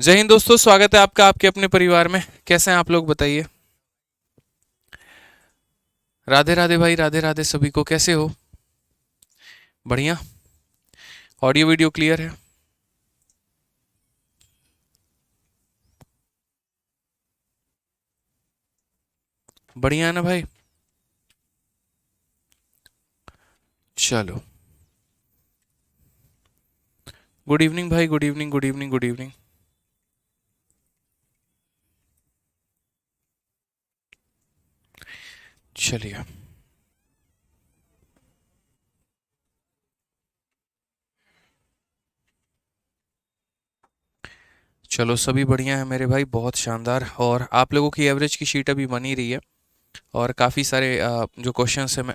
जय हिंद दोस्तों, स्वागत है आपका आपके अपने परिवार में। कैसे हैं आप लोग, बताइए। राधे राधे भाई, राधे राधे सभी को। कैसे हो? बढ़िया। ऑडियो वीडियो क्लियर है? बढ़िया है ना भाई। चलो। गुड इवनिंग भाई, good evening, good evening, good evening. चलिए। चलो, सभी बढ़िया है मेरे भाई, बहुत शानदार। और आप लोगों की एवरेज की शीट अभी बनी रही है। और काफ़ी सारे जो क्वेश्चंस है, मैं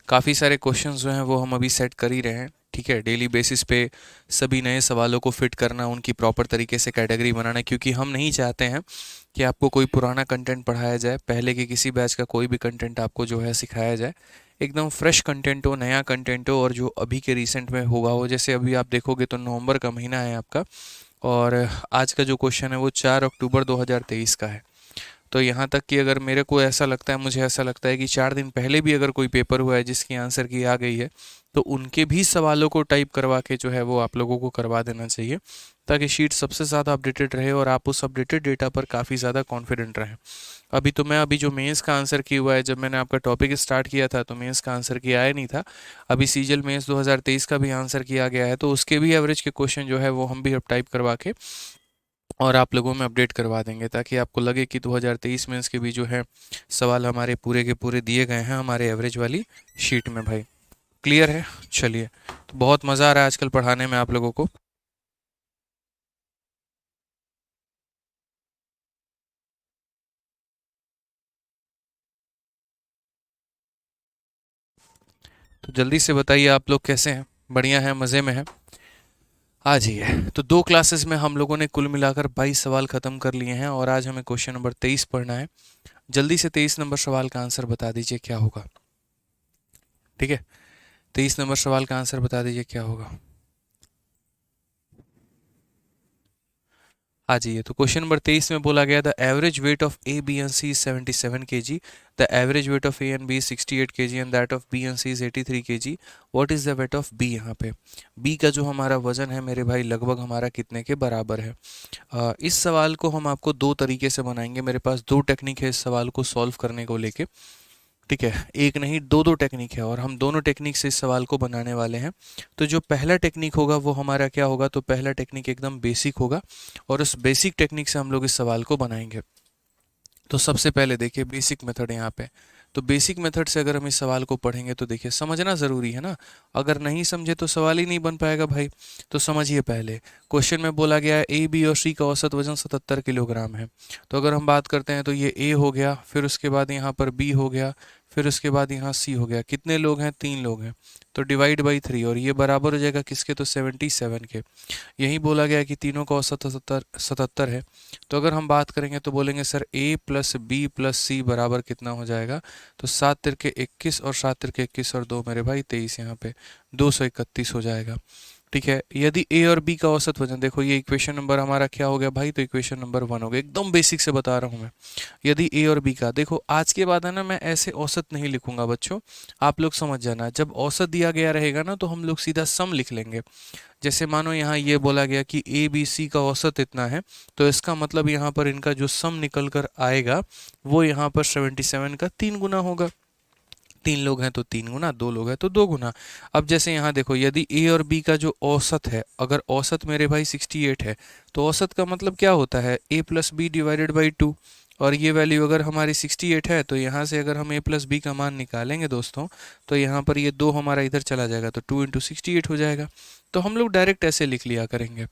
काफ़ी सारे क्वेश्चंस जो हैं वो हम अभी सेट कर ही रहे हैं। ठीक है, डेली बेसिस पे सभी नए सवालों को फिट करना, उनकी प्रॉपर तरीके से कैटेगरी बनाना, क्योंकि हम नहीं चाहते हैं कि आपको कोई पुराना कंटेंट पढ़ाया जाए, पहले के किसी बैच का कोई भी कंटेंट आपको जो है सिखाया जाए। एकदम फ्रेश कंटेंट हो, नया कंटेंट हो, और जो अभी के रिसेंट में होगा हो। जैसे अभी आप देखोगे तो नवंबर का महीना है आपका, और आज का जो क्वेश्चन है वो 4 अक्टूबर 2023 का है। तो यहाँ तक कि अगर मेरे को ऐसा लगता है, मुझे ऐसा लगता है कि 4 दिन पहले भी अगर कोई पेपर हुआ है जिसकी आंसर की आ गई है, तो उनके भी सवालों को टाइप करवा के जो है वो आप लोगों को करवा देना चाहिए, ताकि शीट सबसे ज़्यादा अपडेटेड रहे और आप उस अपडेटेड डेटा पर काफ़ी ज़्यादा कॉन्फिडेंट रहें। अभी जो मेंस का आंसर की हुआ है, जब मैंने आपका टॉपिक स्टार्ट किया था तो मेंस का आंसर की आया नहीं था। अभी सीजल मेंस 2023 का भी आंसर किया गया है, तो उसके भी एवरेज के क्वेश्चन जो है वो हम भी अब टाइप करवा के और आप लोगों में अपडेट करवा देंगे, ताकि आपको लगे कि 2023 में इसके भी जो है सवाल हमारे पूरे के पूरे दिए गए हैं हमारे एवरेज वाली शीट में भाई। क्लियर है? चलिए। तो बहुत मज़ा आ रहा है आजकल पढ़ाने में आप लोगों को। तो जल्दी से बताइए, आप लोग कैसे हैं? बढ़िया हैं, मज़े में हैं? आ जाइए। तो 2 क्लासेस में हम लोगों ने कुल मिलाकर 22 सवाल ख़त्म कर लिए हैं, और आज हमें क्वेश्चन नंबर 23 पढ़ना है। जल्दी से 23 नंबर सवाल का आंसर बता दीजिए क्या होगा। ठीक है, 23 नंबर सवाल का आंसर बता दीजिए क्या होगा। हाँ जी, ये तो क्वेश्चन नंबर 23 में बोला गया, the average weight of A B and C is 77 kg, the average weight of A and B is 68 kg and that of B and C is 83 kg। What is the weight of B? यहाँ पे B का जो हमारा वजन है मेरे भाई, लगभग हमारा कितने के बराबर है? इस सवाल को हम आपको दो तरीके से बनाएंगे। मेरे पास दो टेक्निक है इस सवाल को सॉल्व करने को लेके। ठीक है, एक नहीं दो दो टेक्निक है, और हम दोनों टेक्निक से इस सवाल को बनाने वाले हैं। तो जो पहला टेक्निक होगा वो हमारा क्या होगा? तो पहला टेक्निक एकदम बेसिक होगा, और उस बेसिक टेक्निक से हम लोग इस सवाल को बनाएंगे। तो सबसे पहले देखिए बेसिक मेथड यहाँ पे। तो बेसिक मेथड से अगर हम इस सवाल को पढ़ेंगे तो देखिए समझना ज़रूरी है ना। अगर नहीं समझे तो सवाल ही नहीं बन पाएगा भाई। तो समझिए, पहले क्वेश्चन में बोला गया है ए बी और सी का औसत वजन 77 किलोग्राम है। तो अगर हम बात करते हैं तो ये ए हो गया, फिर उसके बाद यहाँ पर बी हो गया, फिर उसके बाद यहाँ सी हो गया। कितने लोग हैं? 3 लोग हैं। तो डिवाइड बाई 3, और ये बराबर हो जाएगा किसके? तो 77 के। यही बोला गया है कि तीनों का औसत 77 है। तो अगर हम बात करेंगे तो बोलेंगे सर ए प्लस बी प्लस सी बराबर कितना हो जाएगा? तो 7 तिरके 21, और 7 तिरके 21 और 2 मेरे भाई 23, यहाँ पे 231 हो जाएगा। ठीक है, यदि ए और बी का औसत वजन, देखो ये इक्वेशन नंबर हमारा क्या हो गया भाई? तो इक्वेशन नंबर 1 हो गया। एकदम बेसिक से बता रहा हूँ मैं। यदि ए और बी का, देखो आज के बाद है ना, मैं ऐसे औसत नहीं लिखूंगा बच्चों। आप लोग समझ जाना, जब औसत दिया गया रहेगा ना तो हम लोग सीधा सम लिख लेंगे। जैसे मानो यहाँ ये बोला गया कि ए बी सी का औसत इतना है, तो इसका मतलब यहाँ पर इनका जो सम निकल कर आएगा वो यहाँ पर 77 का 3 गुना होगा। 3 लोग हैं तो 3 गुना, 2 लोग हैं तो 2 गुना। अब जैसे यहाँ देखो, यदि ए और बी का जो औसत है, अगर औसत मेरे भाई 68 है, तो औसत का मतलब क्या होता है? A plus B divided by 2। और ये वैल्यू अगर हमारी 68 है, तो यहाँ से अगर हम ए प्लस बी का मान निकालेंगे दोस्तों, तो यहाँ पर ये 2 हमारा इधर चला जाएगा, तो 2 × 68 हो जाएगा। तो हम लोग डायरेक्ट ऐसे लिख लिया करेंगे।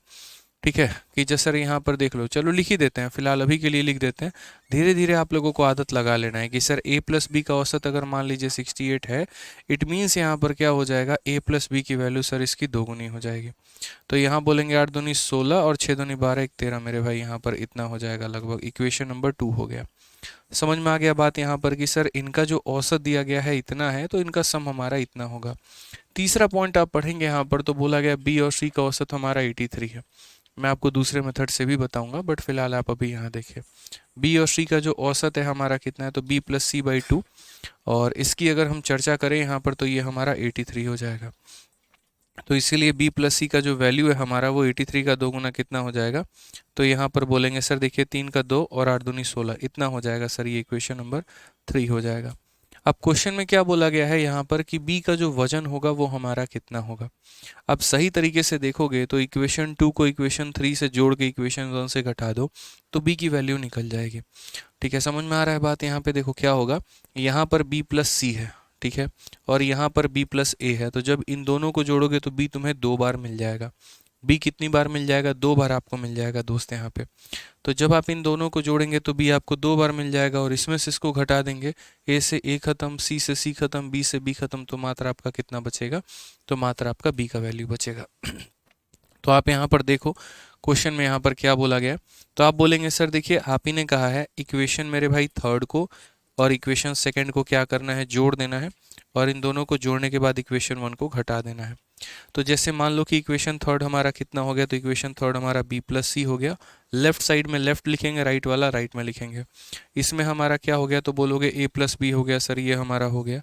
ठीक है, कि जैसे सर यहाँ पर देख लो, चलो लिख ही देते हैं, फिलहाल अभी के लिए लिख देते हैं। धीरे धीरे आप लोगों को आदत लगा लेना है कि सर ए प्लस बी का औसत अगर मान लीजिए 68 है, इट मीन्स यहाँ पर क्या हो जाएगा? ए प्लस बी की वैल्यू सर इसकी 2 गुनी हो जाएगी। तो यहाँ बोलेंगे 8 दूनी 16 और 6 दूनी 12 1 13 मेरे भाई, यहाँ पर इतना हो जाएगा लगभग। इक्वेशन नंबर 2 हो गया। समझ में आ गया बात यहाँ पर कि सर इनका जो औसत दिया गया है इतना है तो इनका सम हमारा इतना होगा। तीसरा पॉइंट आप पढ़ेंगे यहाँ पर तो बोला गया बी और सी का औसत हमारा 83 है। मैं आपको दूसरे मेथड से भी बताऊंगा बट फिलहाल आप अभी यहाँ देखिए बी और सी का जो औसत है हमारा कितना है तो b प्लस सी बाई 2, और इसकी अगर हम चर्चा करें यहाँ पर तो ये हमारा 83 हो जाएगा। तो इसीलिए b प्लस सी का जो वैल्यू है हमारा वो 83 का 2 गुना कितना हो जाएगा, तो यहाँ पर बोलेंगे सर देखिए 3 का 2 और 8 दूनी 16 इतना हो जाएगा सर, ये इक्वेशन नंबर 3 हो जाएगा। अब क्वेश्चन में क्या बोला गया है यहाँ पर कि b का जो वजन होगा वो हमारा कितना होगा। अब सही तरीके से देखोगे तो इक्वेशन 2 को इक्वेशन 3 से जोड़ के इक्वेशन 1 से घटा दो तो b की वैल्यू निकल जाएगी। ठीक है, समझ में आ रहा है बात। यहाँ पे देखो क्या होगा, यहाँ पर b प्लस सी है, ठीक है, और यहाँ पर b प्लस ए है, तो जब इन दोनों को जोड़ोगे तो b तुम्हें 2 बार मिल जाएगा। b कितनी बार मिल जाएगा, 2 बार आपको मिल जाएगा दोस्त यहाँ पे। तो जब आप इन दोनों को जोड़ेंगे तो b आपको 2 बार मिल जाएगा और इसमें से इसको घटा देंगे, a से a खत्म, c से c खत्म, b से b खत्म, तो मात्र आपका कितना बचेगा, तो मात्र आपका b का वैल्यू बचेगा। तो आप यहाँ पर देखो क्वेश्चन में यहाँ पर क्या बोला गया है, तो आप बोलेंगे सर देखिए आप ही ने कहा है इक्वेशन मेरे भाई थर्ड को और इक्वेशन सेकंड को क्या करना है, जोड़ देना है, और इन दोनों को जोड़ने के बाद इक्वेशन वन को घटा देना है। तो जैसे मान लो कि इक्वेशन थर्ड हमारा कितना हो गया, तो इक्वेशन थर्ड हमारा b प्लस सी हो गया, लेफ्ट साइड में लेफ्ट लिखेंगे, राइट वाला राइट में लिखेंगे। इसमें हमारा क्या हो गया, तो बोलोगे a प्लस बी हो गया सर, ये हमारा हो गया,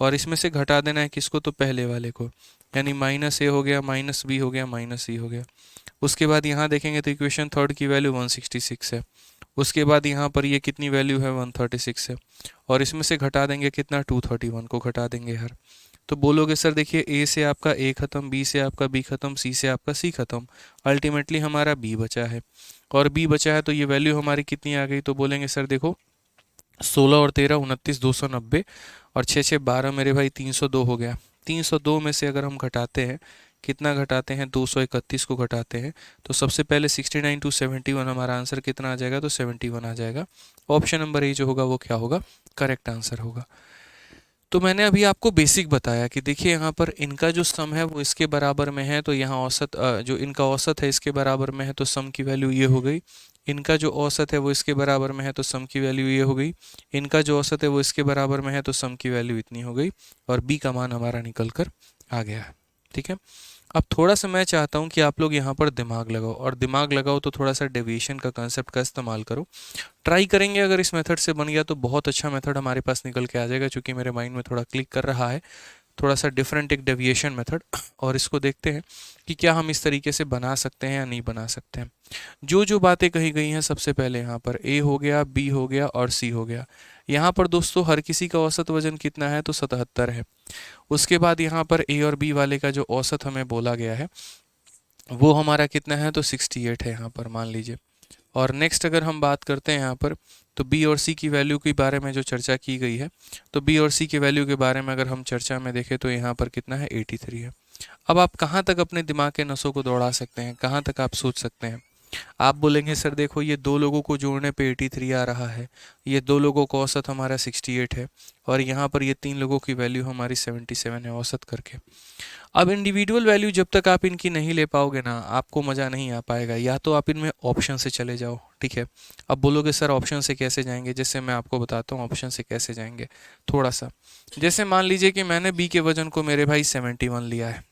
और इसमें से घटा देना है किसको, तो पहले वाले को, यानी माइनस ए हो गया, माइनस बी हो गया, माइनस सी हो गया। उसके बाद यहाँ देखेंगे तो इक्वेशन थर्ड की वैल्यू 166 है, उसके बाद यहाँ पर ये कितनी वैल्यू है 136 है, और इसमें से घटा देंगे कितना 231 को घटा देंगे हर। तो बोलोगे सर देखिए ए से आपका ए खत्म, बी से आपका बी खत्म, सी से आपका सी खत्म, अल्टीमेटली हमारा बी बचा है, और बी बचा है तो ये वैल्यू हमारी कितनी आ गई, तो बोलेंगे सर देखो 16 और 13 29 290, और 6 6 12 मेरे भाई 302 हो गया। 302 में से अगर हम घटाते हैं, कितना घटाते हैं, 231 को घटाते हैं, तो सबसे पहले 69 टू 71 हमारा आंसर कितना आ जाएगा, तो 71 आ जाएगा। ऑप्शन नंबर ए जो होगा वो क्या होगा, करेक्ट आंसर होगा। तो मैंने अभी आपको बेसिक बताया कि देखिए यहाँ पर इनका जो सम है वो इसके बराबर में है, तो यहाँ औसत जो इनका औसत है इसके बराबर में है, तो सम की वैल्यू ये हो गई। इनका जो औसत है वो इसके बराबर में है, तो सम की वैल्यू ये हो गई। इनका जो औसत है वो इसके बराबर में है, तो सम की वैल्यू इतनी हो गई, और बी का मान हमारा निकल कर आ गया है। ठीक है, अब थोड़ा सा मैं चाहता हूँ कि आप लोग यहाँ पर दिमाग लगाओ, और दिमाग लगाओ तो थोड़ा सा डेविएशन का कंसेप्ट का इस्तेमाल करो। ट्राई करेंगे, अगर इस मेथड से बन गया तो बहुत अच्छा मेथड हमारे पास निकल के आ जाएगा, क्योंकि मेरे माइंड में थोड़ा क्लिक कर रहा है, थोड़ा सा डिफरेंट एक डेविएशन मेथड, और इसको देखते हैं कि क्या हम इस तरीके से बना सकते हैं या नहीं बना सकते हैं। जो जो बातें कही गई हैं, सबसे पहले यहाँ पर ए हो गया, बी हो गया और सी हो गया। यहाँ पर दोस्तों हर किसी का औसत वजन कितना है, तो 77 है। उसके बाद यहाँ पर ए और बी वाले का जो औसत हमें बोला गया है वो हमारा कितना है, तो 68 है यहाँ पर मान लीजिए। और नेक्स्ट अगर हम बात करते हैं यहाँ पर, तो बी और सी की वैल्यू के बारे में जो चर्चा की गई है, तो बी और सी की वैल्यू के बारे में अगर हम चर्चा में देखें तो यहाँ पर कितना है, 83 है। अब आप कहाँ तक अपने दिमाग के नसों को दौड़ा सकते हैं, कहाँ तक आप सोच सकते हैं। आप बोलेंगे सर देखो ये दो लोगों को जोड़ने पे 83 आ रहा है, ये दो लोगों का औसत हमारा 68 है, और यहाँ पर ये तीन लोगों की वैल्यू हमारी 77 है औसत करके। अब इंडिविजुअल वैल्यू जब तक आप इनकी नहीं ले पाओगे ना, आपको मज़ा नहीं आ पाएगा। या तो आप इनमें ऑप्शन से चले जाओ, ठीक है। अब बोलोगे सर ऑप्शन से कैसे जाएंगे, जैसे मैं आपको बताता हूँ ऑप्शन से कैसे जाएंगे। थोड़ा सा जैसे मान लीजिए कि मैंने बी के वजन को मेरे भाई 71 लिया है,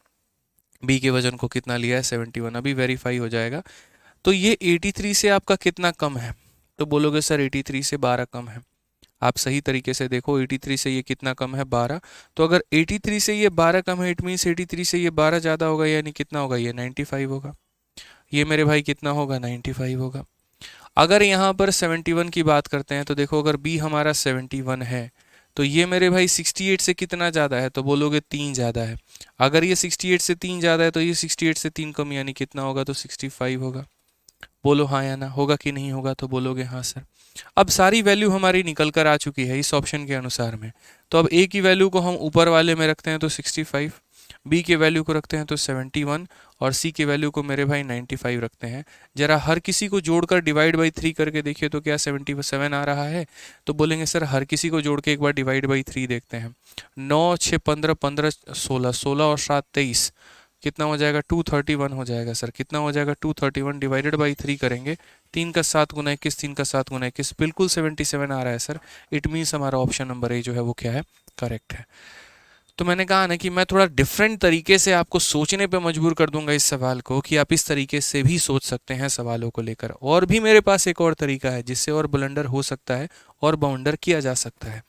बी के वजन को कितना लिया है, 71, अभी वेरीफाई हो जाएगा। तो ये 83 से आपका कितना कम है, तो बोलोगे सर 83 से 12 कम है। आप सही तरीके से देखो 83 से ये कितना कम है, 12। तो अगर 83 से ये 12 कम है, इट मीन्स 83 से ये 12 ज़्यादा होगा, यानी कितना होगा, ये 95 होगा। ये मेरे भाई कितना होगा, 95 होगा। अगर यहाँ पर 71 की बात करते हैं तो देखो अगर बी हमारा 71 है तो ये मेरे भाई 68 से कितना ज़्यादा है, तो बोलोगे 3 ज़्यादा है। अगर ये 68 से 3 ज़्यादा है तो ये 68 से 3 कम, यानी कितना होगा, तो 65 होगा। बोलो हाँ या ना, होगा कि नहीं होगा, तो बोलोगे हाँ सर। अब सारी वैल्यू हमारी निकल कर आ चुकी है इस ऑप्शन के अनुसार में। तो अब ए की वैल्यू को हम ऊपर वाले में रखते हैं तो 65, बी के वैल्यू को रखते हैं तो 71, और सी के वैल्यू को मेरे भाई 95 रखते हैं। जरा हर किसी को जोड़कर डिवाइड बाई 3 करके देखिए तो क्या 77 आ रहा है, तो बोलेंगे सर हर किसी को जोड़ के एक बार डिवाइड बाई 3 देखते हैं। 9 6 15 15 16, 16 और 7 23, कितना हो जाएगा 231 हो जाएगा सर। कितना हो जाएगा 231 डिवाइडेड बाई 3 करेंगे, 3 का 7 गुना 21, 3 का 7 गुना 21, बिल्कुल 77 आ रहा है सर। इट मीन्स हमारा ऑप्शन नंबर ए जो है वो क्या है, करेक्ट है। तो मैंने कहा ना कि मैं थोड़ा डिफरेंट तरीके से आपको सोचने पे मजबूर कर दूंगा इस सवाल को, कि आप इस तरीके से भी सोच सकते हैं सवालों को लेकर। और भी मेरे पास एक और तरीका है जिससे और ब्लंडर हो सकता है और बाउंडर किया जा सकता है।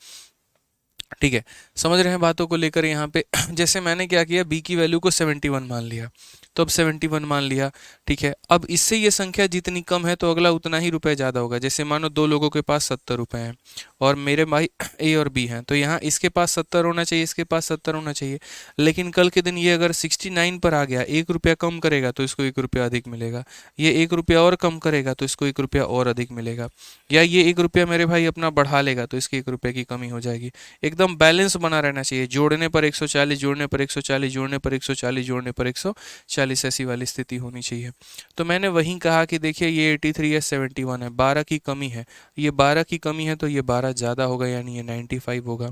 ठीक है, समझ रहे हैं बातों को लेकर यहाँ पे। जैसे मैंने क्या किया, b की वैल्यू को 71 मान लिया, तो अब 71 मान लिया। ठीक है, अब इससे ये संख्या जितनी कम है तो अगला उतना ही रुपए ज़्यादा होगा। जैसे मानो दो लोगों के पास 70 रुपए हैं और मेरे भाई ए और बी हैं, तो यहाँ इसके पास 70 होना चाहिए, इसके पास 70 होना चाहिए। लेकिन कल के दिन ये अगर 69 पर आ गया, 1 रुपया कम करेगा तो इसको 1 रुपया अधिक मिलेगा, ये 1 रुपया और कम करेगा तो इसको 1 रुपया और अधिक मिलेगा, या ये 1 रुपया मेरे भाई अपना बढ़ा लेगा तो इसकी 1 रुपये की कमी हो जाएगी। एकदम बैलेंस बना रहना चाहिए, जोड़ने पर 140, जोड़ने पर 140, जोड़ने पर 140, जोड़ने पर 140, ऐसी वाली स्थिति होनी चाहिए। तो मैंने वहीं कहा कि देखिए ये 83 है, 71 है, 12 की कमी है, ये 12 की कमी है तो ये 12 ज़्यादा होगा, यानी ये 95 होगा।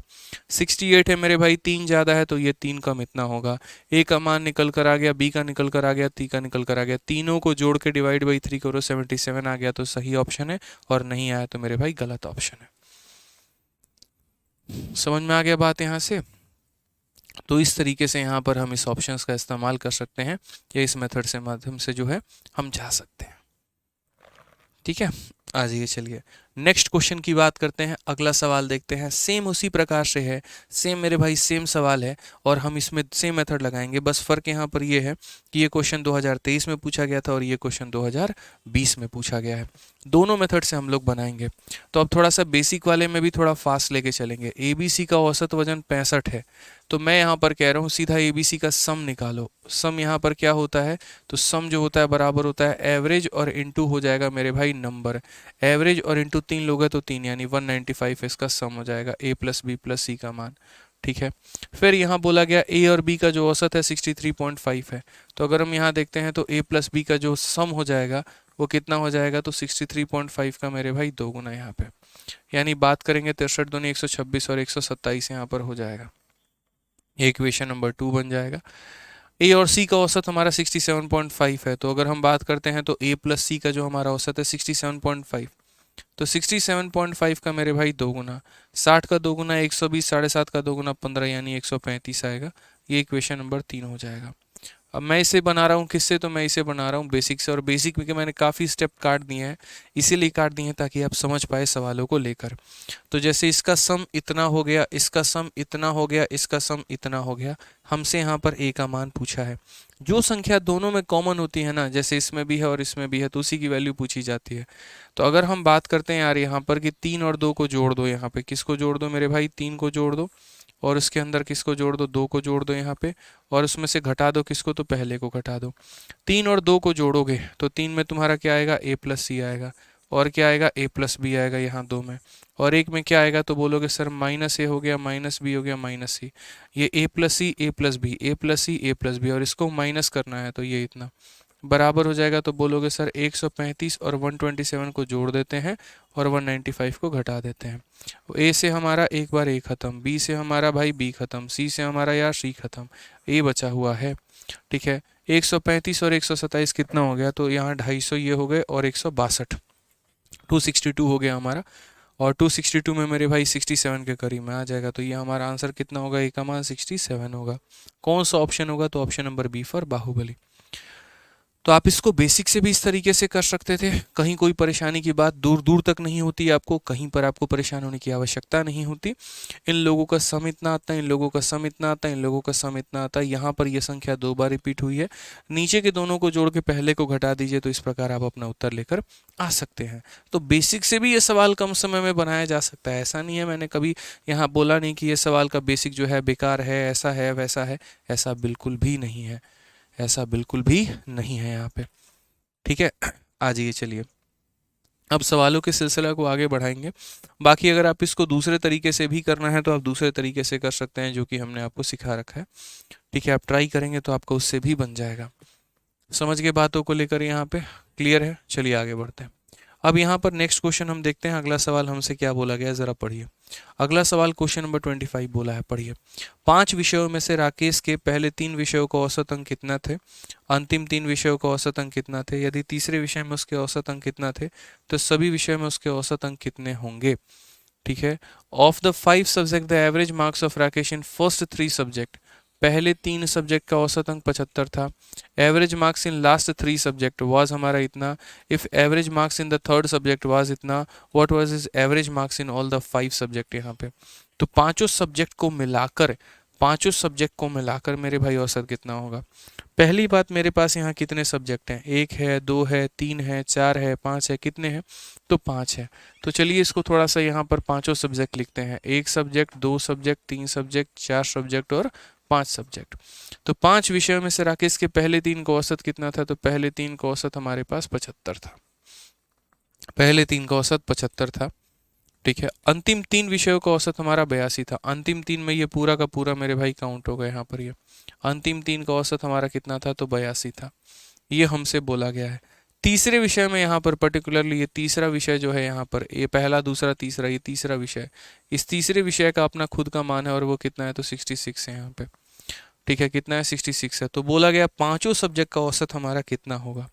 68 है मेरे भाई, 3 ज़्यादा है तो ये 3 कम इतना होगा। ए का मान निकल कर आ गया, बी का निकल कर आ गया, ती का निकल कर आ गया, तीनों को जोड़ के डिवाइड बाई 3 करो, 77 आ गया तो सही ऑप्शन है, और नहीं आया तो मेरे भाई गलत ऑप्शन है। समझ में आ गया बात यहाँ से? तो इस तरीके से यहाँ पर हम इस ऑप्शंस का इस्तेमाल कर सकते हैं, या इस मेथड से माध्यम से जो है हम जा सकते हैं। ठीक है, आ जाइए, चलिए नेक्स्ट क्वेश्चन की बात करते हैं। अगला सवाल देखते हैं, सेम उसी प्रकार से है, सेम मेरे भाई सेम सवाल है, और हम इसमें सेम मेथड लगाएंगे। बस फ़र्क यहाँ पर ये है कि ये क्वेश्चन 2023 में पूछा गया था और ये क्वेश्चन 2020 में पूछा गया है। दोनों मेथड से हम लोग बनाएंगे। तो अब थोड़ा सा बेसिक वाले में भी थोड़ा फास्ट लेके चलेंगे। ABC का औसत वजन 65 है, तो मैं यहाँ पर कह रहा हूँ सीधा ABC का सम निकालो। सम यहाँ पर क्या होता है, तो सम जो होता है बराबर होता है एवरेज और इनटू हो जाएगा मेरे भाई नंबर। एवरेज और इनटू 3 लोग हैं तो 3, यानी 195 इसका सम हो जाएगा, A प्लस बी प्लस सी का मान। ठीक है, फिर यहाँ बोला गया A और B का जो औसत है 63.5 है, तो अगर हम यहाँ देखते हैं तो A प्लस बी का जो सम हो जाएगा वो कितना हो जाएगा, तो 63.5 का मेरे भाई 2 गुना यहाँ पे, यानी बात करेंगे 63 दूनी 126 और 127 यहाँ पर हो जाएगा। ये इक्वेशन नंबर 2 बन जाएगा। ए और सी का औसत हमारा 67.5 है, तो अगर हम बात करते हैं तो ए प्लस सी का जो हमारा औसत है 67.5, तो 67.5 का मेरे भाई 2 गुना, 60 का 2 गुना 120, 7.5 का 2 गुना 15, यानी 135 आएगा। ये इक्वेशन नंबर 3 हो जाएगा। अब मैं इसे बना रहा हूँ किससे, तो मैं इसे बना रहा हूँ बेसिक से, और बेसिक में मैंने काफ़ी स्टेप काट दिए हैं, इसीलिए काट दिए हैं ताकि आप समझ पाए सवालों को लेकर। तो जैसे इसका सम इतना हो गया, इसका सम इतना हो गया, इसका सम इतना हो गया, हमसे यहाँ पर ए का मान पूछा है। जो संख्या दोनों में कॉमन होती है ना, जैसे इसमें भी है और इसमें भी है, तो उसी की वैल्यू पूछी जाती है। तो अगर हम बात करते हैं यार यहाँ पर कि 3 और 2 को जोड़ दो, यहाँ पे किसको जोड़ दो मेरे भाई, 3 को जोड़ दो, और उसके अंदर किसको जोड़ दो, 2 को जोड़ दो यहाँ पे, और उसमें से घटा दो किसको, तो पहले को घटा दो। 3 और 2 को जोड़ोगे तो 3 में तुम्हारा क्या आएगा, A प्लस सी आएगा, और क्या आएगा, A प्लस बी आएगा यहाँ 2 में, और एक में क्या आएगा, तो बोलोगे सर माइनस ए हो गया, माइनस बी हो गया, माइनस सी। ये A plus C, A plus B, A plus C, A plus B, और इसको माइनस करना है तो ये इतना बराबर हो जाएगा। तो बोलोगे सर 135 और 127 को जोड़ देते हैं और 195 को घटा देते हैं। ए से हमारा एक बार ए खत्म, बी से हमारा भाई बी खत्म, सी से हमारा यार सी खत्म, ए बचा हुआ है। ठीक है, 135 और 127 कितना हो गया, तो यहाँ 250 ये हो गए और 162, 262 हो गया हमारा, और 262 में मेरे भाई 67 के करीब में आ जाएगा। तो ये हमारा आंसर कितना होगा, ए का मान 67 होगा। कौन सा ऑप्शन होगा, तो option number B for Baahubali. तो आप इसको बेसिक से भी इस तरीके से कर सकते थे, कहीं कोई परेशानी की बात दूर दूर तक नहीं होती, आपको कहीं पर आपको परेशान होने की आवश्यकता नहीं होती। इन लोगों का सम इतना आता है, इन लोगों का सम इतना आता है, इन लोगों का सम इतना आता है। यहाँ पर यह संख्या 2 बार रिपीट हुई है, नीचे के दोनों को जोड़ के पहले को घटा दीजिए, तो इस प्रकार आप अपना उत्तर लेकर आ सकते हैं। तो बेसिक से भी ये सवाल कम समय में बनाया जा सकता है। ऐसा नहीं है, मैंने कभी यहाँ बोला नहीं कि ये सवाल का बेसिक जो है बेकार है, ऐसा है वैसा है, ऐसा बिल्कुल भी नहीं है, ऐसा बिल्कुल भी नहीं है यहाँ पे। ठीक है, आ जाइए, चलिए अब सवालों के सिलसिला को आगे बढ़ाएंगे। बाकी अगर आप इसको दूसरे तरीके से भी करना है तो आप दूसरे तरीके से कर सकते हैं, जो कि हमने आपको सिखा रखा है। ठीक है, आप ट्राई करेंगे तो आपका उससे भी बन जाएगा। समझ के बातों को लेकर यहाँ पे क्लियर है? चलिए आगे बढ़ते हैं। अब यहाँ पर नेक्स्ट क्वेश्चन हम देखते हैं, अगला सवाल हमसे क्या बोला गया, ज़रा पढ़िए। अगला सवाल क्वेश्चन नंबर 25 बोला है, पढ़िए। 5 विषयों में से राकेश के पहले 3 विषयों को औसत अंक कितना थे, अंतिम 3 विषयों को औसत अंक कितना थे, यदि तीसरे विषय में उसके औसत अंक कितना थे तो सभी विषयों में उसके औसत अंक कितने होंगे। ठीक है। Of the 5 subject the average marks of Rakesh in first 3 subject, पहले 3 सब्जेक्ट का औसत अंक 75 था। Average marks in last 3 subject was हमारा इतना। If average marks in the third subject was इतना, what was is average marks in all the 5 subject. यहाँ पे तो पांचों सब्जेक्ट को मिलाकर मेरे भाई औसत कितना होगा। पहली बात, मेरे पास यहाँ कितने सब्जेक्ट हैं, 1 है, 2 है, 3 है, 4 है, 5 है, कितने हैं तो 5 है। तो चलिए इसको थोड़ा सा यहाँ पर पांचों सब्जेक्ट लिखते हैं, 1 सब्जेक्ट, 2 सब्जेक्ट, 3 सब्जेक्ट, 4 सब्जेक्ट और 5 सब्जेक्ट। तो 5 विषयों में से राकेश के पहले 3 का औसत कितना था, तो पहले 3 का औसत हमारे पास 75 था, पहले 3 का औसत 75 था। ठीक है। अंतिम 3 विषयों का औसत हमारा 82 था। अंतिम 3 में ये पूरा का पूरा मेरे भाई काउंट होगा यहाँ पर, ये अंतिम 3 का औसत हमारा कितना था तो 82 था, ये हमसे बोला गया है। तीसरे विषय में यहाँ पर पर्टिकुलरली ये तीसरा विषय जो है यहाँ पर, ये पहला दूसरा तीसरा, ये तीसरा विषय, इस तीसरे विषय का अपना खुद का मान है और वो कितना है तो 66 है यहाँ पे। ठीक है, कितना है 66 है। तो बोला गया पांचों सब्जेक्ट का औसत हमारा कितना होगा।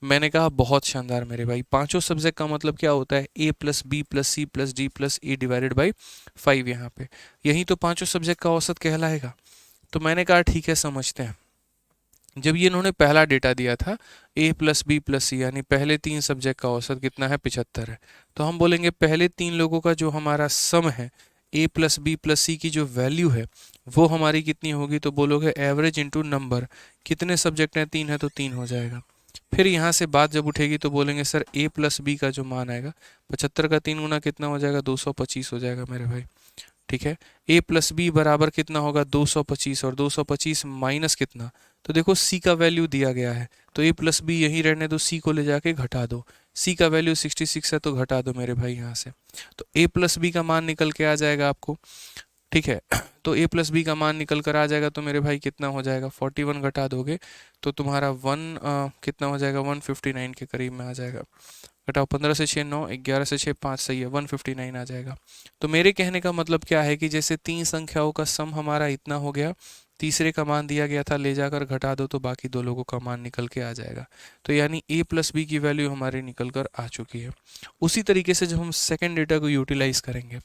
मैंने कहा बहुत शानदार मेरे भाई, पांचों सब्जेक्ट का मतलब क्या होता है, A plus B plus C plus D plus A divided by 5। यहाँ पे यही तो पांचों सब्जेक्ट का औसत कहलाएगा। तो मैंने कहा ठीक है समझते हैं। जब ये इन्होंने पहला डेटा दिया था ए प्लस बी प्लस सी, यानी पहले 3 सब्जेक्ट का औसत कितना है 75 है, तो हम बोलेंगे पहले 3 लोगों का जो हमारा सम है, ए प्लस बी प्लस सी की जो वैल्यू है वो हमारी कितनी होगी, तो बोलोगे एवरेज इंटू नंबर, कितने सब्जेक्ट हैं 3 है तो 3 हो जाएगा। फिर यहाँ से बात जब उठेगी तो बोलेंगे सर ए प्लस बी का जो मान आएगा, 75 का 3 गुना कितना हो जाएगा 225 हो जाएगा मेरे भाई। ठीक है, ए प्लस बी बराबर कितना होगा 225, और 225 माइनस कितना, तो देखो सी का वैल्यू दिया गया है तो ए प्लस बी यहीं रहने दो, सी को ले जाके घटा दो, सी का वैल्यू 66 है तो घटा दो मेरे भाई यहाँ से, तो ए प्लस बी का मान निकल के आ जाएगा आपको। ठीक है, तो ए प्लस बी का मान निकल कर आ जाएगा तो मेरे भाई कितना हो जाएगा 41 घटा दोगे तो तुम्हारा कितना हो जाएगा 159 के करीब में आ जाएगा। घटाओ 15 से 6 9, 11 से 6 5, सही है 159 आ जाएगा। तो मेरे कहने का मतलब क्या है कि जैसे 3 संख्याओं का सम हमारा इतना हो गया, तीसरे का मान दिया गया था, ले जाकर घटा दो तो बाकी दो लोगों का मान निकल के आ जाएगा। तो यानी ए प्लस बी की वैल्यू हमारी निकल कर आ चुकी है। उसी तरीके से जब हम सेकेंड डेटा को यूटिलाइज करेंगे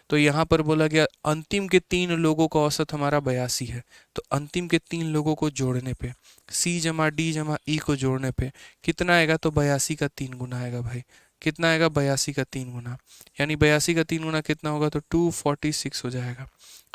तो यहाँ पर बोला गया अंतिम के 3 लोगों का औसत हमारा 82 है, तो अंतिम के 3 लोगों को जोड़ने पे, सी जमा डी जमा ई को जोड़ने पे कितना आएगा, तो 82 का 3 गुना आएगा भाई। कितना आएगा 82 का 3 गुना, यानी 82 का 3 गुना कितना होगा तो 246 हो जाएगा।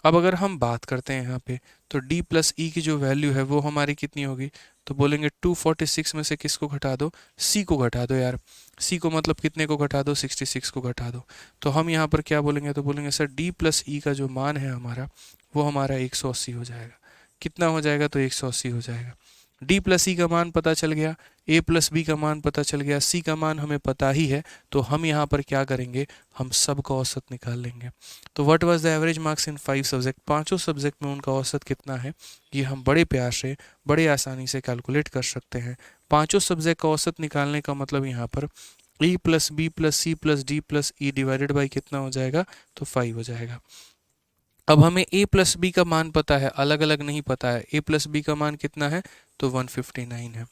अब अगर हम बात करते हैं यहाँ पे तो d प्लस ई की जो वैल्यू है वो हमारी कितनी होगी, तो बोलेंगे 246 में से किसको घटा दो, c को घटा दो यार, c को मतलब कितने को घटा दो 66 को घटा दो। तो हम यहाँ पर क्या बोलेंगे, तो बोलेंगे सर d प्लस ई का जो मान है हमारा वो हमारा 180 हो जाएगा। कितना हो जाएगा तो 180 हो जाएगा। d प्लस ई का मान पता चल गया, a प्लस बी का मान पता चल गया, c का मान हमें पता ही है, तो हम यहाँ पर क्या करेंगे, हम सब का औसत निकाल लेंगे। तो what was the average marks in 5 subject, पांचों सब्जेक्ट में उनका औसत कितना है, ये हम बड़े प्यार से बड़े आसानी से कैलकुलेट कर सकते हैं। पांचों सब्जेक्ट का औसत निकालने का मतलब यहाँ पर A plus B plus C plus D plus E divided by कितना हो जाएगा, तो 5 हो जाएगा। अब हमें a प्लस बी का मान पता है, अलग अलग नहीं पता है। a प्लस बी का मान कितना है तो 159 है।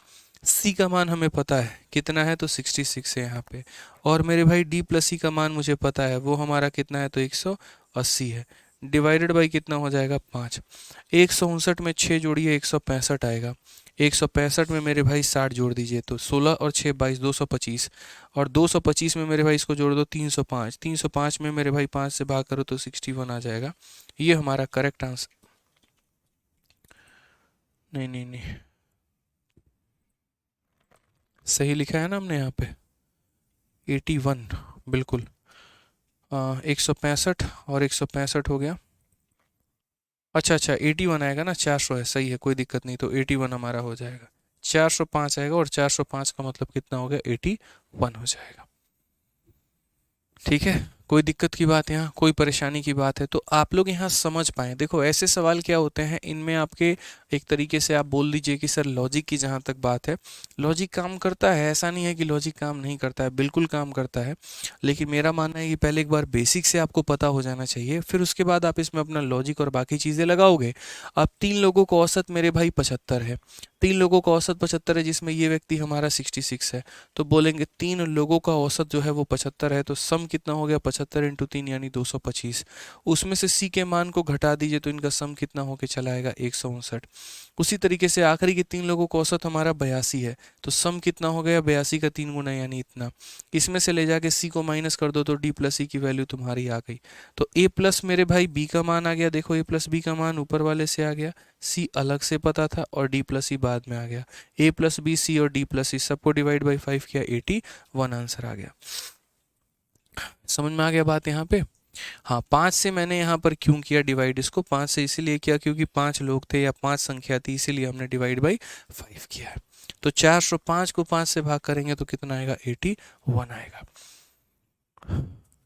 c का मान हमें पता है कितना है तो 66 है यहाँ पे। और मेरे भाई d प्लस c का मान मुझे पता है, वो हमारा कितना है तो 180 है। डिवाइडेड बाई कितना हो जाएगा 5। 159 में 6 जोड़िए 165 आएगा। 165 में मेरे भाई 60 जोड़ दीजिए तो 16 और 6 22, 225। और 225 में मेरे भाई इसको जोड़ दो 305। 305 में मेरे भाई 5 से भाग करो तो 61 आ जाएगा। ये हमारा करेक्ट आंसर, नहीं नहीं नहीं, सही लिखा है ना हमने यहाँ पे 81, बिल्कुल। 165 और 165 हो गया। अच्छा अच्छा 81 आएगा ना, 400 है, सही है, कोई दिक्कत नहीं, तो 81 हमारा हो जाएगा। 405 आएगा और 405 का मतलब कितना हो गया 81 हो जाएगा। ठीक है, कोई दिक्कत की बात है यहाँ, कोई परेशानी की बात है तो आप लोग यहाँ समझ पाएँ। देखो ऐसे सवाल क्या होते हैं, इनमें आपके एक तरीके से आप बोल दीजिए कि सर लॉजिक की जहाँ तक बात है, लॉजिक काम करता है, ऐसा नहीं है कि लॉजिक काम नहीं करता है, बिल्कुल काम करता है। लेकिन मेरा मानना है कि पहले एक बार बेसिक से आपको पता हो जाना चाहिए, फिर उसके बाद आप इसमें अपना लॉजिक और बाकी चीज़ें लगाओगे। अब 3 लोगों को औसत मेरे भाई 75 है, 3 लोगों का औसत 75 है, जिसमें ये व्यक्ति हमारा 66 है, तो बोलेंगे 3 लोगों का औसत जो है वो 75 है, तो सम कितना हो गया 75 इंटू 3 यानी 225। उसमें से सी के मान को घटा दीजिए तो इनका सम कितना होके चला आएगा 159। उसी तरीके से आखिरी के 3 लोगों का औसत हमारा 82 है, तो सम कितना हो गया 82 का 3 गुना यानी इतना। इसमें से ले जाके सी को माइनस कर दो तो डी प्लस सी की वैल्यू तुम्हारी आ गई। तो ए प्लस मेरे भाई बी का मान आ गया, देखो ए प्लस बी का मान ऊपर वाले से आ गया, सी अलग से पता था और डी प्लस सी बाद में आ गया। ए प्लस बी सी और डी प्लस सी सबको डिवाइड बाई 5 किया, 81 आंसर आ गया। समझ में आ गया बात यहाँ पे? हाँ, 5 से मैंने यहाँ पर क्यों किया डिवाइड, इसको 5 से इसीलिए किया क्योंकि 5 लोग थे या 5 संख्या थी, इसीलिए हमने डिवाइड बाई 5 किया है। तो 405 को 5 से भाग करेंगे तो कितना आएगा 81 आएगा।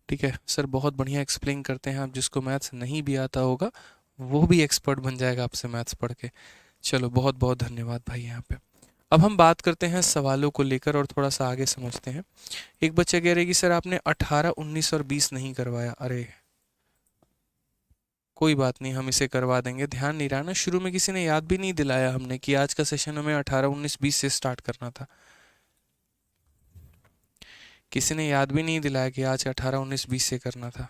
ठीक है सर, बहुत बढ़िया एक्सप्लेन करते हैं आप, जिसको मैथ्स नहीं भी आता होगा वो भी एक्सपर्ट बन जाएगा आपसे मैथ्स पढ़ के। चलो बहुत बहुत धन्यवाद भाई यहाँ पे। अब हम बात करते हैं सवालों को लेकर और थोड़ा सा आगे समझते हैं। एक बच्चा कह रहे कि सर आपने 18, 19 और 20 नहीं करवाया। अरे कोई बात नहीं, हम इसे करवा देंगे, ध्यान नहीं रहा ना, शुरू में किसी ने याद भी नहीं दिलाया हमने कि आज का सेशन हमें 18, 19, 20 से स्टार्ट करना था। किसी ने याद भी नहीं दिलाया कि आज 18, 19, 20 से करना था।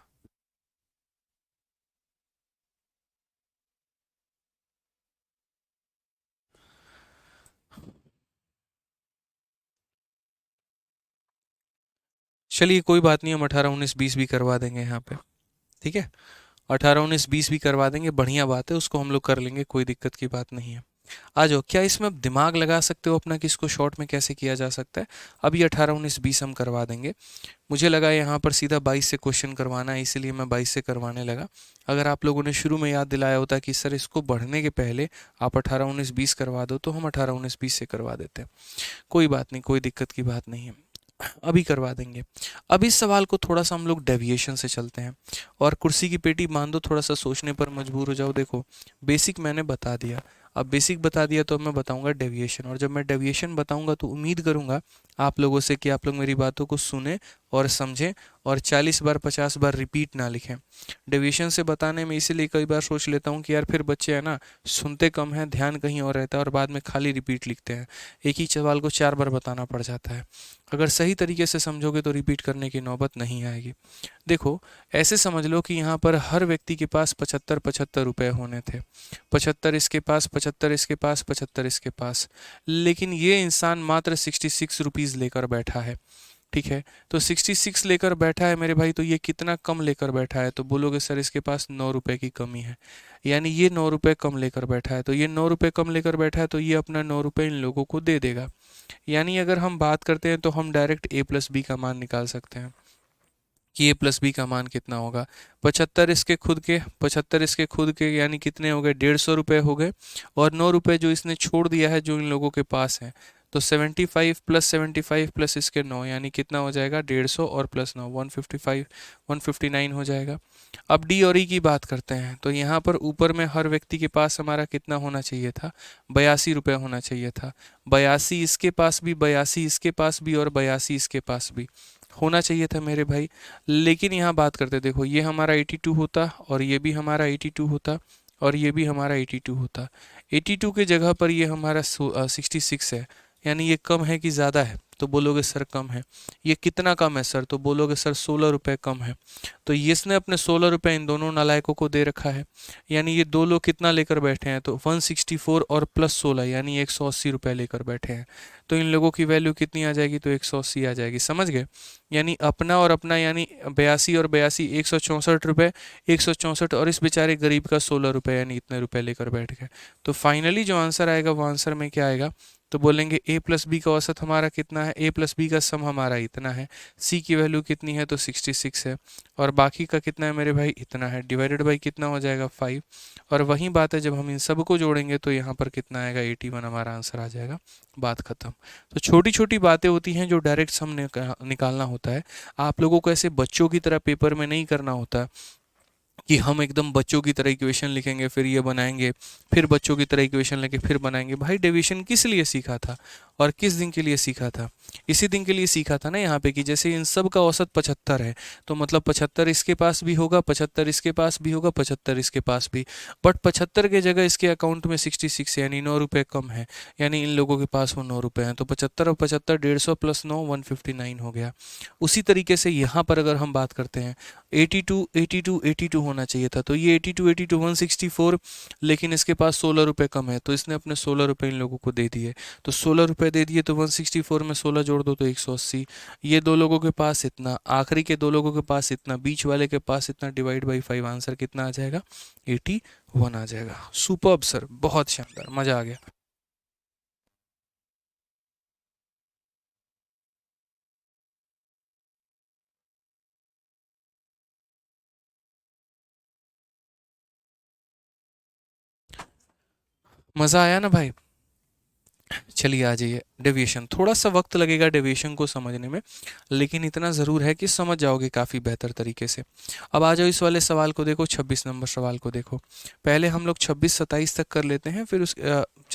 चलिए कोई बात नहीं, हम 18, 19, 20 भी करवा देंगे यहाँ पे। ठीक है, 18, 19, 20 भी करवा देंगे, बढ़िया बात है, उसको हम लोग कर लेंगे, कोई दिक्कत की बात नहीं है। आ जाओ, क्या इसमें अब दिमाग लगा सकते हो अपना कि इसको शॉर्ट में कैसे किया जा सकता है? अभी 18, 19, 20 हम करवा देंगे। मुझे लगा यहाँ पर सीधा 22 से क्वेश्चन करवाना है, इसीलिए मैं 22 से करवाने लगा। अगर आप लोगों ने शुरू में याद दिलाया होता कि सर इसको बढ़ने के पहले आप 18, 19, 20 करवा दो, तो हम 18, 19, 20 से करवा देते हैं। कोई बात नहीं, कोई दिक्कत की बात नहीं है, अभी करवा देंगे। अब इस सवाल को थोड़ा सा हम लोग डेविएशन से चलते हैं, और कुर्सी की पेटी मान दो, थोड़ा सा सोचने पर मजबूर हो जाओ। देखो बेसिक मैंने बता दिया, अब बेसिक बता दिया तो अब मैं बताऊंगा डेविएशन, और जब मैं डेविएशन बताऊंगा तो उम्मीद करूंगा आप लोगों से कि आप लोग मेरी बातों को सुने और समझें और 40 बार 50 बार रिपीट ना लिखें। डेविएशन से बताने में इसीलिए कई बार सोच लेता हूँ कि यार फिर बच्चे है ना सुनते कम हैं, ध्यान कहीं और रहता है और बाद में खाली रिपीट लिखते हैं, एक ही सवाल को 4 बार बताना पड़ जाता है। अगर सही तरीके से समझोगे तो रिपीट करने की नौबत नहीं आएगी। देखो ऐसे समझ लो कि यहाँ पर हर व्यक्ति के पास 75 रुपए होने थे, 75 इसके पास, 75 इसके पास, 75 इसके पास, लेकिन ये इंसान मात्र 66 रुपीज़ लेकर बैठा है। ठीक है, तो 66 लेकर बैठा है मेरे भाई, तो ये कितना कम लेकर बैठा है? तो बोलोगे सर इसके पास 9 रुपए की कमी है, यानी ये 9 रुपए कम लेकर बैठा है, तो ये 9 रुपए कम लेकर बैठा है, तो ये अपना 9 रुपए इन लोगों को दे देगा। यानी अगर हम बात करते हैं तो हम डायरेक्ट ए प्लस बी का मान निकाल सकते हैं कि ए प्लस बी का मान कितना होगा। 75 इसके खुद के, 75 इसके खुद के, यानी कितने हो गए 150 रुपये हो गए, और 9 रुपये जो इसने छोड़ दिया है जो इन लोगों के पास है, तो 75 प्लस 75 प्लस इसके 9, यानी कितना हो जाएगा 150 और प्लस 9 155, 159 हो जाएगा। अब डी और ई की बात करते हैं, तो यहाँ पर ऊपर में हर व्यक्ति के पास हमारा कितना होना चाहिए था, 82 रुपये होना चाहिए था। 82 इसके पास भी, 82 इसके पास भी और 82 इसके पास भी होना चाहिए था मेरे भाई। लेकिन यहाँ बात करते, देखो ये हमारा 82 होता और ये भी हमारा 82 होता और ये भी हमारा 82 होता। 82 के जगह पर ये हमारा 66 है, यानी ये कम है कि ज़्यादा है? तो बोलोगे सर कम है। ये कितना कम है सर? तो बोलोगे सर 16 रुपये कम है। तो ये इसने अपने 16 रुपये इन दोनों नालायकों को दे रखा है, यानी ये दो लोग कितना लेकर बैठे हैं? तो 164 और प्लस 16 यानी 180 रुपये लेकर बैठे हैं। तो इन लोगों की वैल्यू कितनी आ जाएगी? तो 180 आ जाएगी। समझ गए? यानी अपना और अपना, यानी 82 और 82 164 रुपये, 164 और इस बेचारे गरीब का 16 रुपये, यानी इतने रुपए लेकर बैठ गए। तो फाइनली जो आंसर आएगा वो आंसर में क्या आएगा तो बोलेंगे a प्लस बी का औसत हमारा कितना है, a प्लस बी का सम हमारा इतना है, c की वैल्यू कितनी है तो 66 है, और बाकी का कितना है मेरे भाई, इतना है, डिवाइडेड बाई कितना हो जाएगा 5। और वही बात है, जब हम इन सब को जोड़ेंगे तो यहाँ पर कितना आएगा 81 हमारा आंसर आ जाएगा, बात खत्म। तो छोटी छोटी बातें होती हैं जो डायरेक्ट सम निकालना होता है। आप लोगों को ऐसे बच्चों की तरह पेपर में नहीं करना होता कि हम एकदम बच्चों की तरह इक्वेशन लिखेंगे फिर ये बनाएंगे, फिर बच्चों की तरह इक्वेशन लेके फिर बनाएंगे। भाई डेविएशन किस लिए सीखा था और किस दिन के लिए सीखा था? इसी दिन के लिए सीखा था ना यहाँ पे, कि जैसे इन सब का औसत 75 है तो मतलब 75 इसके पास भी होगा, 75 इसके पास भी होगा, 75 इसके पास भी, बट 75 के जगह इसके अकाउंट में 66 यानी 9 रुपये कम है, यानी इन लोगों के पास वो 9 रुपये हैं, तो 75 और 75 150 प्लस 9 159 हो गया। उसी तरीके से यहाँ पर अगर हम बात करते हैं 82 82 82 होना चाहिए था, तो ये 82 82 164, लेकिन इसके पास 16 रुपये कम है तो इसने अपने 16 रुपये इन लोगों को दे दिए, तो 16 रुपये दे दिए तो 164 में 16 जोड़ दो तो 180। ये दो लोगों के पास इतना, आखिरी के दो लोगों के पास इतना, बीच वाले के पास इतना, डिवाइड बाई 5, आंसर कितना आ जाएगा 81 आ जाएगा। सुपर्ब सर, बहुत शानदार, मजा आ गया। मजा आया ना भाई? चलिए आ जाइए, डेविएशन थोड़ा सा वक्त लगेगा डेविएशन को समझने में, लेकिन इतना ज़रूर है कि समझ जाओगे काफ़ी बेहतर तरीके से। अब आ जाओ इस वाले सवाल को देखो, 26 नंबर सवाल को देखो। पहले हम लोग 26 27 तक कर लेते हैं, फिर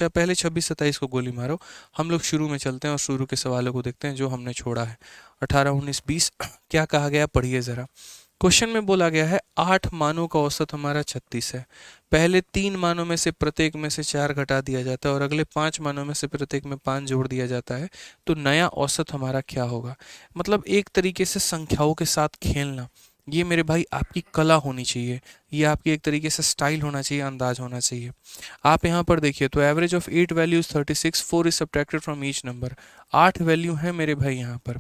पहले 26 27 को गोली मारो, हम लोग शुरू में चलते हैं और शुरू के सवालों को देखते हैं जो हमने छोड़ा है। 18 19 20 क्या कहा गया पढ़िए ज़रा। क्वेश्चन में बोला गया है 8 मानों का औसत हमारा 36 है। पहले 3 मानों में से प्रत्येक में से 4 घटा दिया जाता है और अगले 5 मानों में से प्रत्येक में 5 जोड़ दिया जाता है, तो नया औसत हमारा क्या होगा? मतलब एक तरीके से संख्याओं के साथ खेलना, ये मेरे भाई आपकी कला होनी चाहिए, ये आपकी एक तरीके से स्टाइल होना चाहिए, अंदाज होना चाहिए। आप यहाँ पर देखिए तो average of 8 values 36, 4 is subtracted from each number. 8 value है मेरे भाई यहाँ पर,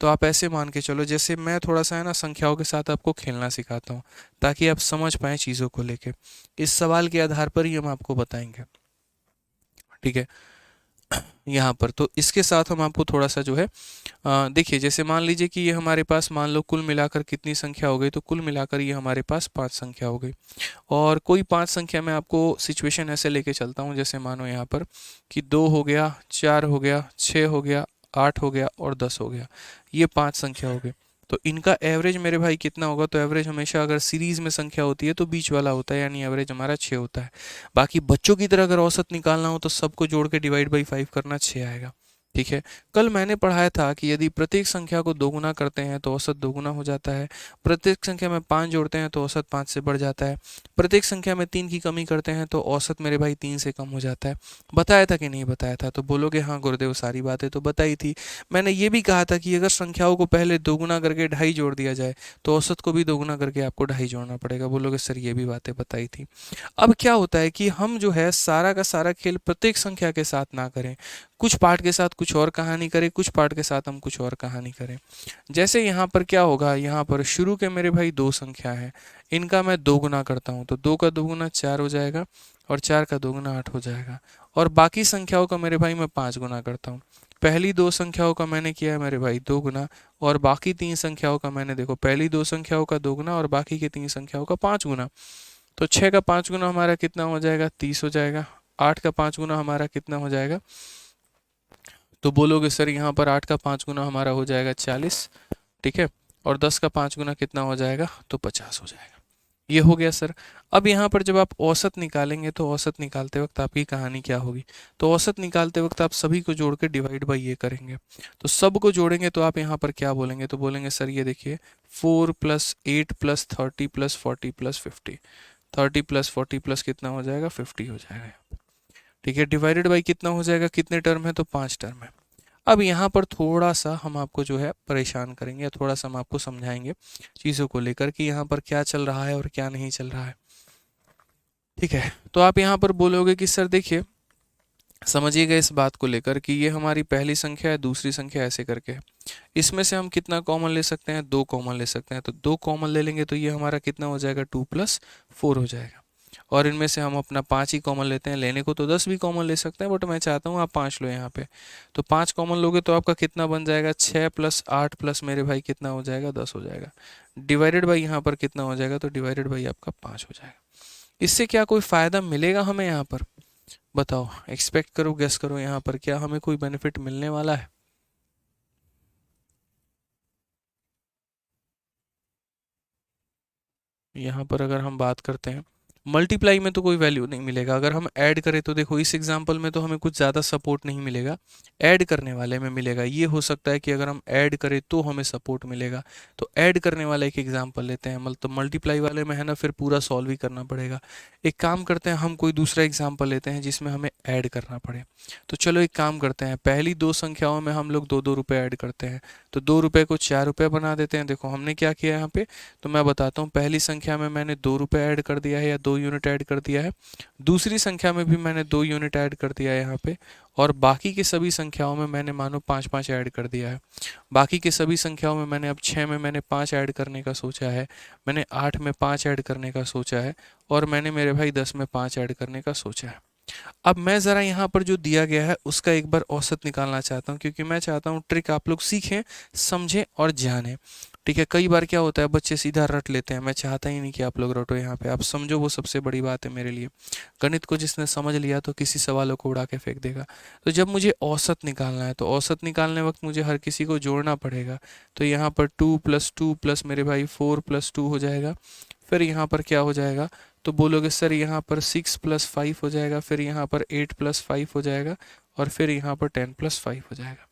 तो आप ऐसे मान के चलो, जैसे मैं थोड़ा सा है ना संख्याओं के साथ आपको खेलना सिखाता हूँ ताकि आप समझ पाएँ चीज़ों को लेके। इस सवाल के आधार पर ही हम आपको बताएंगे, ठीक है? यहाँ पर तो इसके साथ हम आपको थोड़ा सा जो है देखिए, जैसे मान लीजिए कि ये हमारे पास, मान लो कुल मिलाकर कितनी संख्या हो गई, तो कुल मिलाकर ये हमारे पास 5 संख्या हो गई। और कोई 5 संख्या में आपको सिचुएशन ऐसे लेके चलता हूँ, जैसे मानो यहाँ पर कि 2 हो गया, 4 हो गया, 6 हो गया, 8 हो गया और 10 हो गया, ये 5 संख्या हो गई। तो इनका एवरेज मेरे भाई कितना होगा? तो एवरेज हमेशा अगर सीरीज में संख्या होती है तो बीच वाला होता है, यानी एवरेज हमारा 6 होता है। बाकी बच्चों की तरह अगर औसत निकालना हो तो सबको जोड़ के डिवाइड बाई 5 करना, 6 आएगा, ठीक है? कल मैंने पढ़ाया था कि यदि प्रत्येक संख्या को दोगुना करते हैं तो औसत दोगुना हो जाता है, प्रत्येक संख्या में 5 जोड़ते हैं तो औसत 5 से बढ़ जाता है, प्रत्येक संख्या में 3 की कमी करते हैं तो औसत मेरे भाई 3 से कम हो जाता है। बताया था कि नहीं बताया था? तो बोलोगे हाँ गुरुदेव सारी बातें तो बताई थी। मैंने ये भी कहा था कि अगर संख्याओं को पहले दोगुना करके ढाई जोड़ दिया जाए तो औसत को भी दोगुना करके आपको ढाई जोड़ना पड़ेगा। बोलोगे सर ये भी बातें बताई थी। अब क्या होता है कि हम जो है सारा का सारा खेल प्रत्येक संख्या के साथ ना करें, कुछ पार्ट के साथ कुछ और कहानी करें, कुछ पार्ट के साथ हम कुछ और कहानी करें। जैसे यहाँ पर क्या होगा, यहाँ पर शुरू के मेरे भाई 2 संख्या है, इनका मैं 2 गुना करता हूँ तो 2 का 2 गुना 4 हो जाएगा और 4 का 2 गुना 8 हो जाएगा। और बाकी संख्याओं का मेरे भाई मैं 5 गुना करता हूँ। पहली 2 संख्याओं का मैंने किया है मेरे भाई 2 गुना, और बाकी 3 संख्याओं का मैंने, देखो पहली 2 संख्याओं का 2 गुना और बाकी के 3 संख्याओं का 5 गुना। तो 6 का 5 गुना हमारा कितना हो जाएगा? 30 हो जाएगा। 8 का 5 गुना हमारा कितना हो जाएगा? तो बोलोगे सर यहाँ पर 8 का 5 गुना हमारा हो जाएगा 40, ठीक है? और 10 का 5 गुना कितना हो जाएगा? तो 50 हो जाएगा। ये हो गया सर। अब यहाँ पर जब आप औसत निकालेंगे तो औसत निकालते वक्त आपकी कहानी क्या होगी? तो औसत निकालते वक्त आप सभी को जोड़ के डिवाइड बाई ये करेंगे, तो सब को जोड़ेंगे तो आप यहाँ पर क्या बोलेंगे? तो बोलेंगे सर ये देखिए 4 plus 8 plus 30 plus 40 plus 50, 30 plus 40 plus कितना हो जाएगा? 50 हो जाएगा, ठीक है? डिवाइडेड बाई कितना हो जाएगा? कितने टर्म है? तो 5 टर्म है। अब यहाँ पर थोड़ा सा हम आपको जो है परेशान करेंगे, या थोड़ा सा हम आपको समझाएंगे चीज़ों को लेकर कि यहाँ पर क्या चल रहा है और क्या नहीं चल रहा है, ठीक है? तो आप यहाँ पर बोलोगे कि सर देखिए समझिएगा इस बात को लेकर कि ये हमारी पहली संख्या है, दूसरी संख्या ऐसे करके है। इसमें से हम कितना कॉमन ले सकते हैं? 2 कॉमन ले सकते हैं, तो 2 कॉमन ले लेंगे तो ये हमारा कितना हो जाएगा? 2 प्लस 4 हो जाएगा। और इनमें से हम अपना 5 ही कॉमन लेते हैं। लेने को तो 10 भी कॉमन ले सकते हैं, बट मैं चाहता हूँ आप 5 लो यहाँ पे। तो 5 कॉमन लोगे तो आपका कितना बन जाएगा, 6 प्लस 8 प्लस मेरे भाई कितना हो जाएगा, 10 हो जाएगा। डिवाइडेड बाई यहाँ पर कितना हो जाएगा, तो डिवाइडेड बाई आपका 5 हो जाएगा। इससे क्या कोई फ़ायदा मिलेगा हमें यहाँ पर, बताओ, एक्सपेक्ट करो, गेस करो, यहाँ पर क्या हमें कोई बेनिफिट मिलने वाला है? यहाँ पर अगर हम बात करते हैं मल्टीप्लाई में तो कोई वैल्यू नहीं मिलेगा। अगर हम ऐड करें तो देखो इस एग्जांपल में तो हमें कुछ ज़्यादा सपोर्ट नहीं मिलेगा, ऐड करने वाले में मिलेगा। ये हो सकता है कि अगर हम ऐड करें तो हमें सपोर्ट मिलेगा। तो ऐड करने वाला एक एग्जांपल लेते हैं, मतलब मल्टीप्लाई वाले में है ना फिर पूरा सॉल्व ही करना पड़ेगा। एक काम करते हैं, हम कोई दूसरा एग्जाम्पल लेते हैं जिसमें हमें ऐड करना पड़े। तो चलो एक काम करते हैं, पहली दो संख्याओं में हम लोग 2-2 रुपये ऐड करते हैं। तो 2 रुपये को 4 रुपये बना देते हैं। देखो हमने क्या किया यहाँ पे, तो मैं बताता हूँ। पहली संख्या में मैंने 2 रुपये ऐड कर दिया है या 2 यूनिट ऐड कर दिया है। दूसरी संख्या में भी मैंने 2 यूनिट ऐड कर दिया है यहाँ पे। और बाकी के सभी संख्याओं में मैंने मानो 5-5 ऐड कर दिया है। बाकी के सभी संख्याओं में मैंने अब 6 में मैंने 5 ऐड करने का सोचा है, मैंने 8 में 5 ऐड करने का सोचा है, और मैंने मेरे भाई 10 में 5 ऐड करने का सोचा है। अब मैं ज़रा यहाँ पर जो दिया गया है उसका एक बार औसत निकालना चाहता हूँ, क्योंकि मैं चाहता हूँ ट्रिक आप लोग सीखें, समझें और जानें। ठीक है, कई बार क्या होता है बच्चे सीधा रट लेते हैं, मैं चाहता ही नहीं कि आप लोग रटो, यहाँ पे आप समझो, वो सबसे बड़ी बात है मेरे लिए। गणित को जिसने समझ लिया तो किसी सवालों को उड़ा के फेंक देगा। तो जब मुझे औसत निकालना है तो औसत निकालने वक्त मुझे हर किसी को जोड़ना पड़ेगा। तो यहाँ पर 2 + 2 प्लस मेरे भाई 4 + 2 हो जाएगा। फिर यहाँ पर क्या हो जाएगा, तो बोलोगे सर यहाँ पर 6 + 5 हो जाएगा, फिर यहाँ पर 8 + 5 हो जाएगा, और फिर यहाँ पर 10 + 5 हो जाएगा।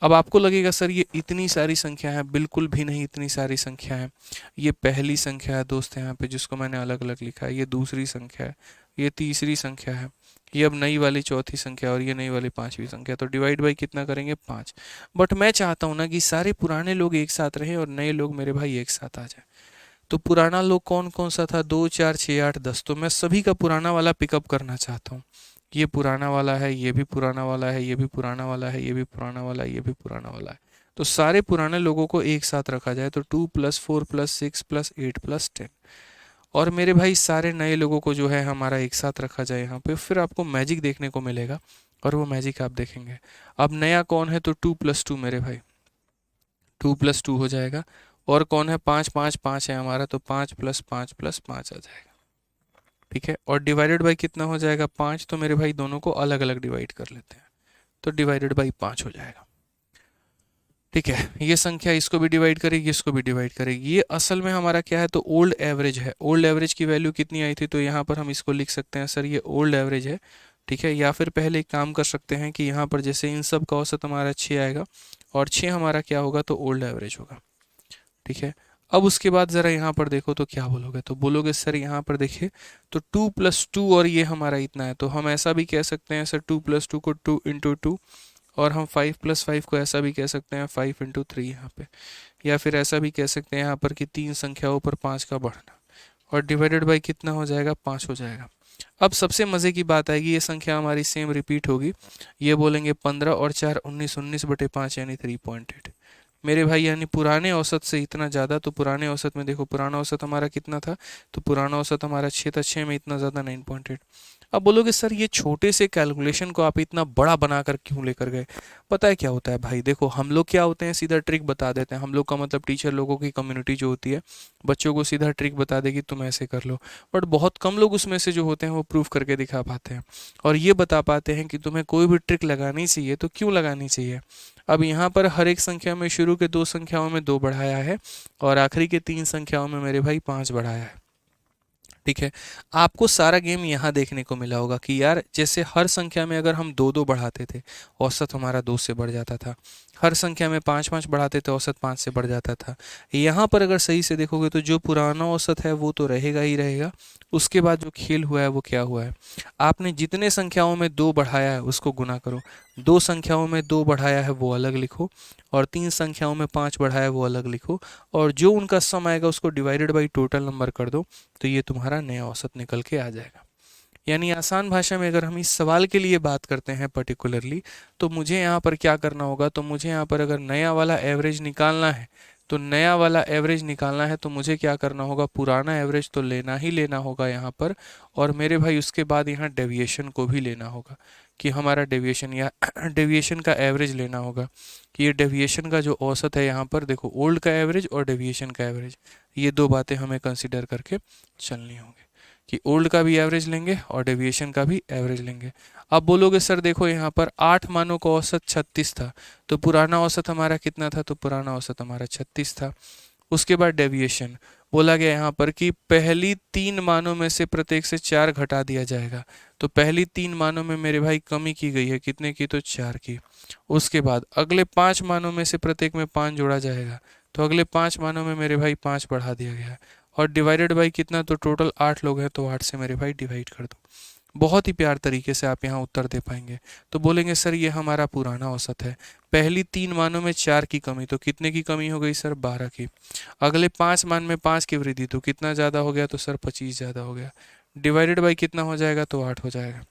अब आपको लगेगा सर ये इतनी सारी संख्या है, बिल्कुल भी नहीं इतनी सारी संख्या है। ये पहली संख्या है दोस्त यहाँ पे जिसको मैंने अलग अलग लिखा है, ये दूसरी संख्या है, ये तीसरी संख्या है, ये अब नई वाली चौथी संख्या, और ये नई वाली पांचवी संख्या। तो डिवाइड बाई कितना करेंगे, 5। बट मैं चाहता हूँ ना कि सारे पुराने लोग एक साथ रहें और नए लोग मेरे भाई एक साथ आ जाए। तो पुराना लोग कौन कौन सा था, 2 4 6 8 10, तो मैं सभी का पुराना वाला पिकअप करना चाहता हूँ। ये पुराना वाला है, ये भी पुराना वाला है, ये भी पुराना वाला है, ये भी पुराना वाला है, ये भी पुराना वाला है। तो सारे पुराने लोगों को एक साथ रखा जाए तो 2 + 4 + 6 + 8 + 10। और मेरे भाई सारे नए लोगों को जो है हमारा एक साथ रखा जाए यहाँ पे, फिर आपको मैजिक देखने को मिलेगा, और वो मैजिक आप देखेंगे। अब नया कौन है, तो 2 + 2 मेरे भाई, 2 + 2 हो जाएगा। और कौन है, 5 5 5 है हमारा, तो 5 + 5 + 5 आ जाएगा। ठीक है, और डिवाइडेड बाई कितना हो जाएगा, 5। तो मेरे भाई दोनों को अलग अलग डिवाइड कर लेते हैं, तो डिवाइडेड बाई 5 हो जाएगा। ठीक है, ये संख्या इसको भी डिवाइड करेगी, इसको भी डिवाइड करेगी। ये असल में हमारा क्या है, तो ओल्ड एवरेज है। ओल्ड एवरेज की वैल्यू कितनी आई थी, तो यहाँ पर हम इसको लिख सकते हैं सर ये ओल्ड एवरेज है। ठीक है, या फिर पहले एक काम कर सकते हैं कि यहाँ पर जैसे इन सब का औसत हमारा 6 आएगा, और 6 हमारा क्या होगा, तो ओल्ड एवरेज होगा। ठीक है, अब उसके बाद ज़रा यहाँ पर देखो तो क्या बोलोगे, तो बोलोगे सर यहाँ पर देखिए, तो 2 + 2 और ये हमारा इतना है, तो हम ऐसा भी कह सकते हैं सर 2 + 2 को 2 × 2, और हम 5 + 5 को ऐसा भी कह सकते हैं 5 × 3 यहाँ पे। या फिर ऐसा भी कह सकते हैं यहाँ पर कि 3 संख्याओं पर 5 का बढ़ना, और डिवाइडेड बाई कितना हो जाएगा, 5 हो जाएगा। अब सबसे मज़े की बात आएगी, ये संख्या हमारी सेम रिपीट होगी। ये बोलेंगे 15 और 4 19, 19/5 यानी 3.8 मेरे भाई, यानी पुराने औसत से इतना ज़्यादा। तो पुराने औसत में देखो, पुराना औसत हमारा कितना था, तो पुराना औसत हमारा 6 था, 6 में इतना ज़्यादा 9.8। अब बोलोगे सर ये छोटे से कैलकुलेशन को आप इतना बड़ा बनाकर क्यों लेकर गए? पता है क्या होता है भाई, देखो हम लोग क्या होते हैं, सीधा ट्रिक बता देते हैं। हम लोग का मतलब टीचर लोगों की कम्युनिटी जो होती है, बच्चों को सीधा ट्रिक बता देगी तुम ऐसे कर लो। बट बहुत कम लोग उसमें से जो होते हैं वो प्रूफ करके दिखा पाते हैं, और ये बता पाते हैं कि तुम्हें कोई भी ट्रिक लगानी चाहिए तो क्यों लगानी चाहिए। अब यहाँ पर हर एक संख्या में शुरू के 2 संख्याओं में 2 बढ़ाया है, और आखिरी के 3 संख्याओं में मेरे भाई 5 बढ़ाया है। ठीक है, आपको सारा गेम यहाँ देखने को मिला होगा कि यार जैसे हर संख्या में अगर हम 2 2 बढ़ाते थे, औसत हमारा 2 से बढ़ जाता था। हर संख्या में 5 5 बढ़ाते थे, औसत 5 से बढ़ जाता था। यहाँ पर अगर सही से देखोगे तो जो पुराना औसत है वो तो रहेगा ही रहेगा। उसके बाद जो खेल हुआ है वो क्या हुआ है, आपने जितने संख्याओं में 2 बढ़ाया है उसको गुना करो, 2 संख्याओं में 2 बढ़ाया है वो अलग लिखो, और 3 संख्याओं में 5 बढ़ाया है वो अलग लिखो, और जो उनका सम आएगा उसको डिवाइडेड बाई टोटल नंबर कर दो, तो ये तुम्हारा नया औसत निकल के आ जाएगा। यानी आसान भाषा में अगर हम इस सवाल के लिए बात करते हैं पर्टिकुलरली, तो मुझे यहाँ पर क्या करना होगा, तो मुझे यहाँ पर अगर नया वाला एवरेज निकालना है तो नया वाला एवरेज निकालना है तो मुझे क्या करना होगा, पुराना एवरेज तो लेना ही लेना होगा यहाँ पर, और मेरे भाई उसके बाद यहाँ डेविएशन को भी लेना होगा कि हमारा डेविएशन या डेविएशन का एवरेज लेना होगा कि ये डेविएशन का जो औसत है यहाँ पर देखो, ओल्ड का एवरेज और डेविएशन का एवरेज, ये दो बातें हमें कंसिडर करके चलनी होंगी कि ओल्ड का भी एवरेज लेंगे और डेविएशन का भी एवरेज लेंगे। अब बोलोगे सर देखो यहाँ पर 8 मानों का औसत 36 था, तो पुराना औसत हमारा कितना था, तो पुराना औसत हमारा 36 था। उसके बाद डेविएशन बोला गया यहाँ पर कि पहली 3 मानों में से प्रत्येक से 4 घटा दिया जाएगा, तो पहली 3 मानों में मेरे भाई कमी की गई है, कितने की, तो 4 की। उसके बाद अगले 5 मानों में से प्रत्येक में 5 जोड़ा जाएगा, तो अगले 5 मानों में मेरे भाई 5 बढ़ा दिया गया है, और डिवाइडेड बाई कितना, तो टोटल 8 लोग हैं, तो 8 से मेरे भाई डिवाइड कर दो। बहुत ही प्यार तरीके से आप यहाँ उत्तर दे पाएंगे। तो बोलेंगे सर ये हमारा पुराना औसत है, पहली 3 मानों में 4 की कमी, तो कितने की कमी हो गई सर, 12 की। अगले 5 मान में 5 की वृद्धि, तो कितना ज़्यादा हो गया, तो सर 25 ज़्यादा हो गया। डिवाइडेड बाई कितना हो जाएगा, तो 8 हो जाएगा।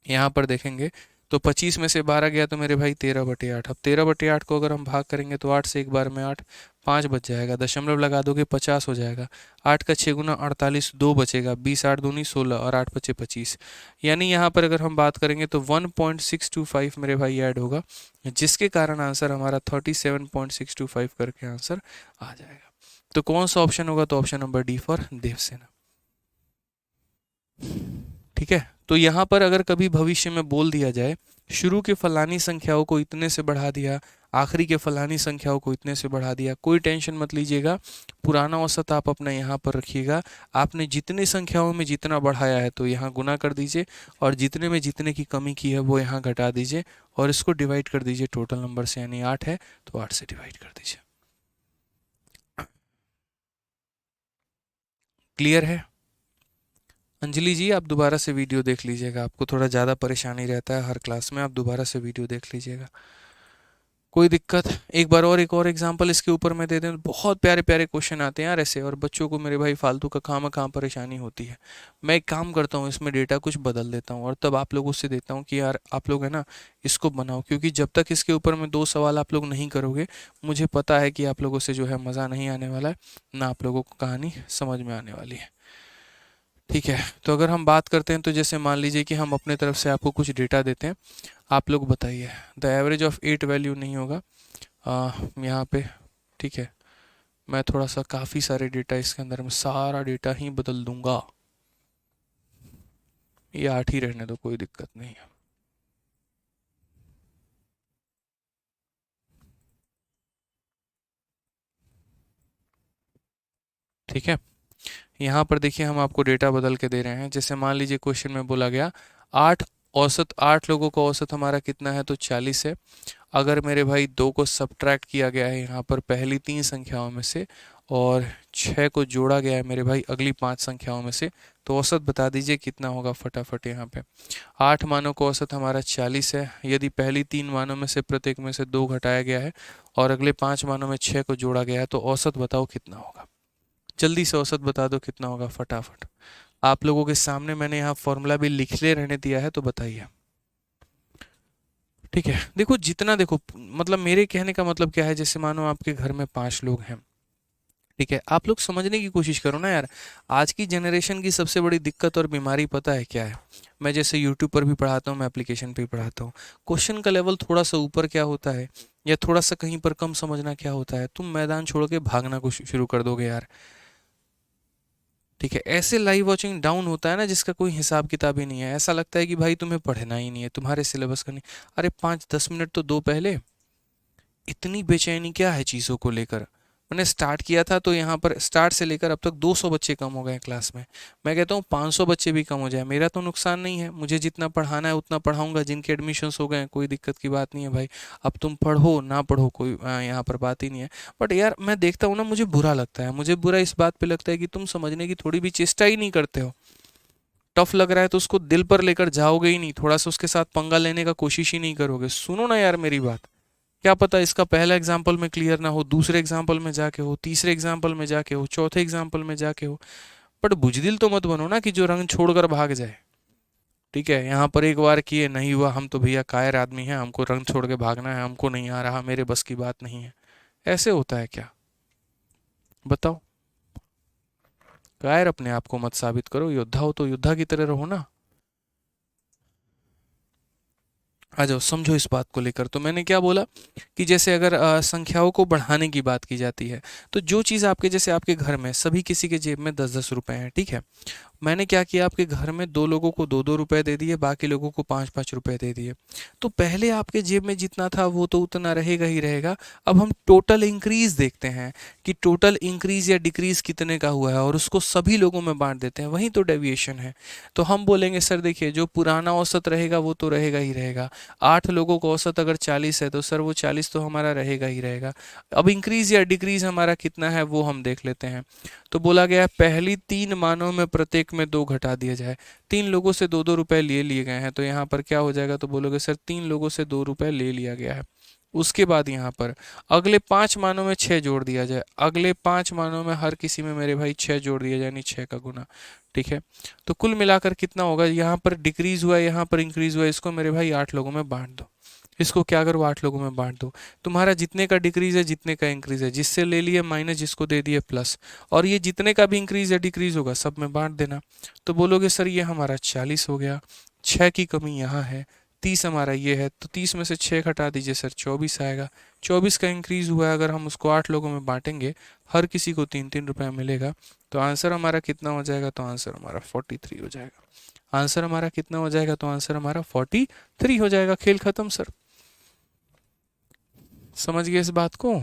यहाँ पर देखेंगे तो 25 में से 12 गया तो मेरे भाई 13/8। अब 13/8 को अगर हम भाग करेंगे तो 8 से एक बार में 8, 5 बच जाएगा, दशमलव लगा दोगे 50 हो जाएगा। 8 का 6 गुना 48, 2 बचेगा, 20 8 दूनी 16 और 8 बचे 25। यानी यहाँ पर अगर हम बात करेंगे तो 1.625 मेरे भाई ऐड होगा, जिसके कारण आंसर हमारा 37.625 करके आंसर आ जाएगा। तो कौन सा ऑप्शन होगा, तो option number D for Devsena. ठीक है, तो यहाँ पर अगर कभी भविष्य में बोल दिया जाए शुरू के फलानी संख्याओं को इतने से बढ़ा दिया, आखिरी के फलानी संख्याओं को इतने से बढ़ा दिया, कोई टेंशन मत लीजिएगा, पुराना औसत आप अपना यहाँ पर रखिएगा। आपने जितनी संख्याओं में जितना बढ़ाया है तो यहाँ गुना कर दीजिए, और जितने में जितने की कमी की है वो यहाँ घटा दीजिए, और इसको डिवाइड कर दीजिए टोटल नंबर से, यानी 8 है तो 8 से डिवाइड कर दीजिए। क्लियर है? अंजलि जी आप दोबारा से वीडियो देख लीजिएगा, आपको थोड़ा ज़्यादा परेशानी रहता है हर क्लास में, आप दोबारा से वीडियो देख लीजिएगा, कोई दिक्कत। एक बार और एक और एग्जांपल इसके ऊपर मैं दे दें, बहुत प्यारे प्यारे क्वेश्चन आते हैं यार ऐसे, और बच्चों को मेरे भाई फालतू का खाम परेशानी होती है। मैं एक काम करता हूँ, इसमें डेटा कुछ बदल देता हूँ और तब आप लोगों से देता हूँ कि यार आप लोग है ना इसको बनाओ, क्योंकि जब तक इसके ऊपर में 2 सवाल आप लोग नहीं करोगे, मुझे पता है कि आप लोगों से जो है मज़ा नहीं आने वाला है, ना आप लोगों को कहानी समझ में आने वाली है। ठीक है, तो अगर हम बात करते हैं तो जैसे मान लीजिए कि हम अपने तरफ से आपको कुछ डेटा देते हैं, आप लोग बताइए। द एवरेज ऑफ 8 वैल्यू नहीं होगा यहाँ पे। ठीक है, मैं थोड़ा सा काफ़ी सारे डेटा इसके अंदर में सारा डेटा ही बदल दूंगा, ये 8 ही रहने दो, कोई दिक्कत नहीं है। ठीक है, यहाँ पर देखिए हम आपको डेटा बदल के दे रहे हैं। जैसे मान लीजिए क्वेश्चन में बोला गया 8 लोगों का औसत हमारा कितना है, तो 40 है। अगर मेरे भाई 2 को सब्ट्रैक्ट किया गया है यहाँ पर पहली 3 संख्याओं में से, और 6 को जोड़ा गया है मेरे भाई अगली 5 संख्याओं में से, तो औसत बता दीजिए कितना होगा फटाफट। यहाँ पे 8 मानों का औसत हमारा 40 है, यदि पहली 3 मानों में से प्रत्येक में से 2 घटाया गया है और अगले 5 मानों में 6 को जोड़ा गया है, तो औसत बताओ कितना होगा। जल्दी से औसत बता दो कितना होगा फटाफट। आप लोगों के सामने मैंने यहाँ फॉर्मूला भी लिखले रहने दिया है, तो बताइए। ठीक है, देखो जितना देखो, मतलब मेरे कहने का मतलब क्या है, जैसे मानो आपके घर में 5 लोग हैं, ठीक है, आप लोग समझने की कोशिश करो ना यार। आज की जनरेशन की सबसे बड़ी दिक्कत और बीमारी पता है क्या है? मैं जैसे यूट्यूब पर भी पढ़ाता हूँ, मैं एप्लीकेशन पे भी पढ़ाता हूँ, क्वेश्चन का लेवल थोड़ा सा ऊपर क्या होता है, या थोड़ा सा कहीं पर कम समझना क्या होता है, तुम मैदान छोड़ के भागना को शुरू कर दोगे यार। ठीक है, ऐसे लाइव वॉचिंग डाउन होता है ना जिसका कोई हिसाब किताब ही नहीं है, ऐसा लगता है कि भाई तुम्हें पढ़ना ही नहीं है, तुम्हारे सिलेबस का नहीं। अरे 5-10 मिनट तो दो पहले, इतनी बेचैनी क्या है चीज़ों को लेकर। मैंने स्टार्ट किया था तो यहाँ पर स्टार्ट से लेकर अब तक 200 बच्चे कम हो गए हैं क्लास में। मैं कहता हूँ 500 बच्चे भी कम हो जाए, मेरा तो नुकसान नहीं है, मुझे जितना पढ़ाना है उतना पढ़ाऊंगा, जिनके एडमिशन्स हो गए हैं कोई दिक्कत की बात नहीं है भाई। अब तुम पढ़ो ना पढ़ो कोई यहाँ पर बात ही नहीं है। बट यार मैं देखता हूँ ना, मुझे बुरा लगता है, मुझे बुरा इस बात पर लगता है कि तुम समझने की थोड़ी भी चेष्टा ही नहीं करते हो। टफ लग रहा है तो उसको दिल पर लेकर जाओगे ही नहीं, थोड़ा सा उसके साथ पंगा लेने का कोशिश ही नहीं करोगे। सुनो ना यार मेरी बात, क्या पता इसका पहला एग्जाम्पल में क्लियर ना हो, दूसरे एग्जाम्पल में जाके हो, तीसरे एग्जाम्पल में जाके हो, चौथे एग्जाम्पल में जाके हो। बट बुजदिल तो मत बनो ना कि जो रंग छोड़कर भाग जाए। ठीक है, यहाँ पर एक बार किए नहीं हुआ, हम तो भैया कायर आदमी हैं, हमको रंग छोड़ के भागना है, हमको नहीं आ रहा, मेरे बस की बात नहीं है, ऐसे होता है क्या? बताओ। कायर अपने आप को मत साबित करो, योद्धा हो तो योद्धा की तरह रहो ना। आ जाओ, समझो इस बात को लेकर। तो मैंने क्या बोला कि जैसे अगर संख्याओं को बढ़ाने की बात की जाती है, तो जो चीज़ आपके, जैसे आपके घर में सभी किसी के जेब में 10-10 रुपए हैं, ठीक है। मैंने क्या किया, आपके घर में 2 लोगों को 2-2 रुपए दे दिए, बाकी लोगों को 5-5 रुपए दे दिए। तो पहले आपके जेब में जितना था वो तो उतना रहेगा ही रहेगा। अब हम टोटल इंक्रीज देखते हैं कि टोटल इंक्रीज या डिक्रीज कितने का हुआ है, और उसको सभी लोगों में बांट देते हैं, वही तो डेविएशन है। तो हम बोलेंगे सर देखिए, जो पुराना औसत रहेगा वो तो रहेगा ही रहेगा। 8 लोगों का औसत अगर 40 है तो सर वो 40 तो हमारा रहेगा ही रहेगा। अब इंक्रीज या डिक्रीज हमारा कितना है वो हम देख लेते हैं। तो बोला गया पहली 3 मानों में प्रत्येक में 2 घटा दिया जाए। 3 लोगों से 2-2 रुपए लिए लिए गए हैं, तो यहाँ पर क्या हो जाएगा, तो बोलोगे सर 3 लोगों से 2 रुपए ले लिया गया है। उसके बाद यहाँ पर अगले 5 मानों में 6 जोड़ दिया जाए, अगले 5 मानों में हर किसी में मेरे भाई 6 जोड़ दिया जाए, यानी 6 का गुना। ठीक है। तो कुल मिलाकर कितना होगा, यहाँ पर डिक्रीज हुआ, यहाँ पर इंक्रीज हुआ, इसको मेरे भाई 8 लोगों में बांट दो। इसको क्या करो, 8 लोगों में बांट दो। तुम्हारा जितने का डिक्रीज है जितने का इंक्रीज है, जिससे ले लिए माइनस, जिसको दे दिए प्लस, और ये जितने का भी इंक्रीज या डिक्रीज होगा सब में बांट देना। तो बोलोगे सर ये हमारा 40 हो गया, 6 की कमी यहाँ है, 30 हमारा ये है, तो 30 में से 6 घटा दीजिए सर, 24 आएगा। 24 का इंक्रीज हुआ है, अगर हम उसको 8 लोगों में बांटेंगे, हर किसी को 3-3 रुपया मिलेगा, तो आंसर हमारा कितना हो जाएगा, तो आंसर हमारा 43 हो जाएगा। आंसर हमारा कितना हो जाएगा, तो आंसर हमारा 43 हो जाएगा। खेल खत्म सर। समझ गए इस बात को।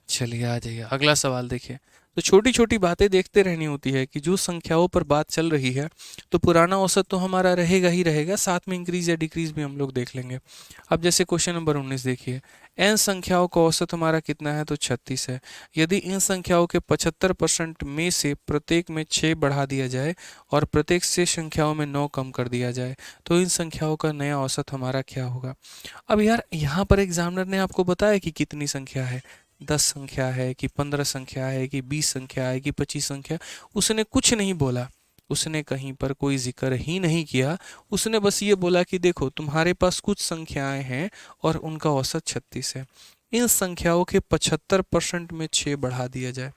चलिए आ जाइए, अगला सवाल देखिए। तो छोटी छोटी बातें देखते रहनी होती है कि जो संख्याओं पर बात चल रही है, तो पुराना औसत तो हमारा रहेगा ही रहेगा, साथ में इंक्रीज या डिक्रीज भी हम लोग देख लेंगे। अब जैसे क्वेश्चन नंबर 19 देखिए, n संख्याओं का औसत हमारा कितना है, तो 36 है। यदि इन संख्याओं के 75% में से प्रत्येक में 6 बढ़ा दिया जाए और प्रत्येक से संख्याओं में 9 कम कर दिया जाए, तो इन संख्याओं का नया औसत हमारा क्या होगा। अब यार यहाँ पर एग्जामिनर ने आपको बताया कि कितनी संख्या है, 10 संख्या है कि 15 संख्या है कि 20 संख्या है कि 25 संख्या। उसने कुछ नहीं बोला, उसने कहीं पर कोई जिक्र ही नहीं किया। उसने बस ये बोला कि देखो तुम्हारे पास कुछ संख्याएं हैं और उनका औसत 36 है। इन संख्याओं के 75% में 6 बढ़ा दिया जाए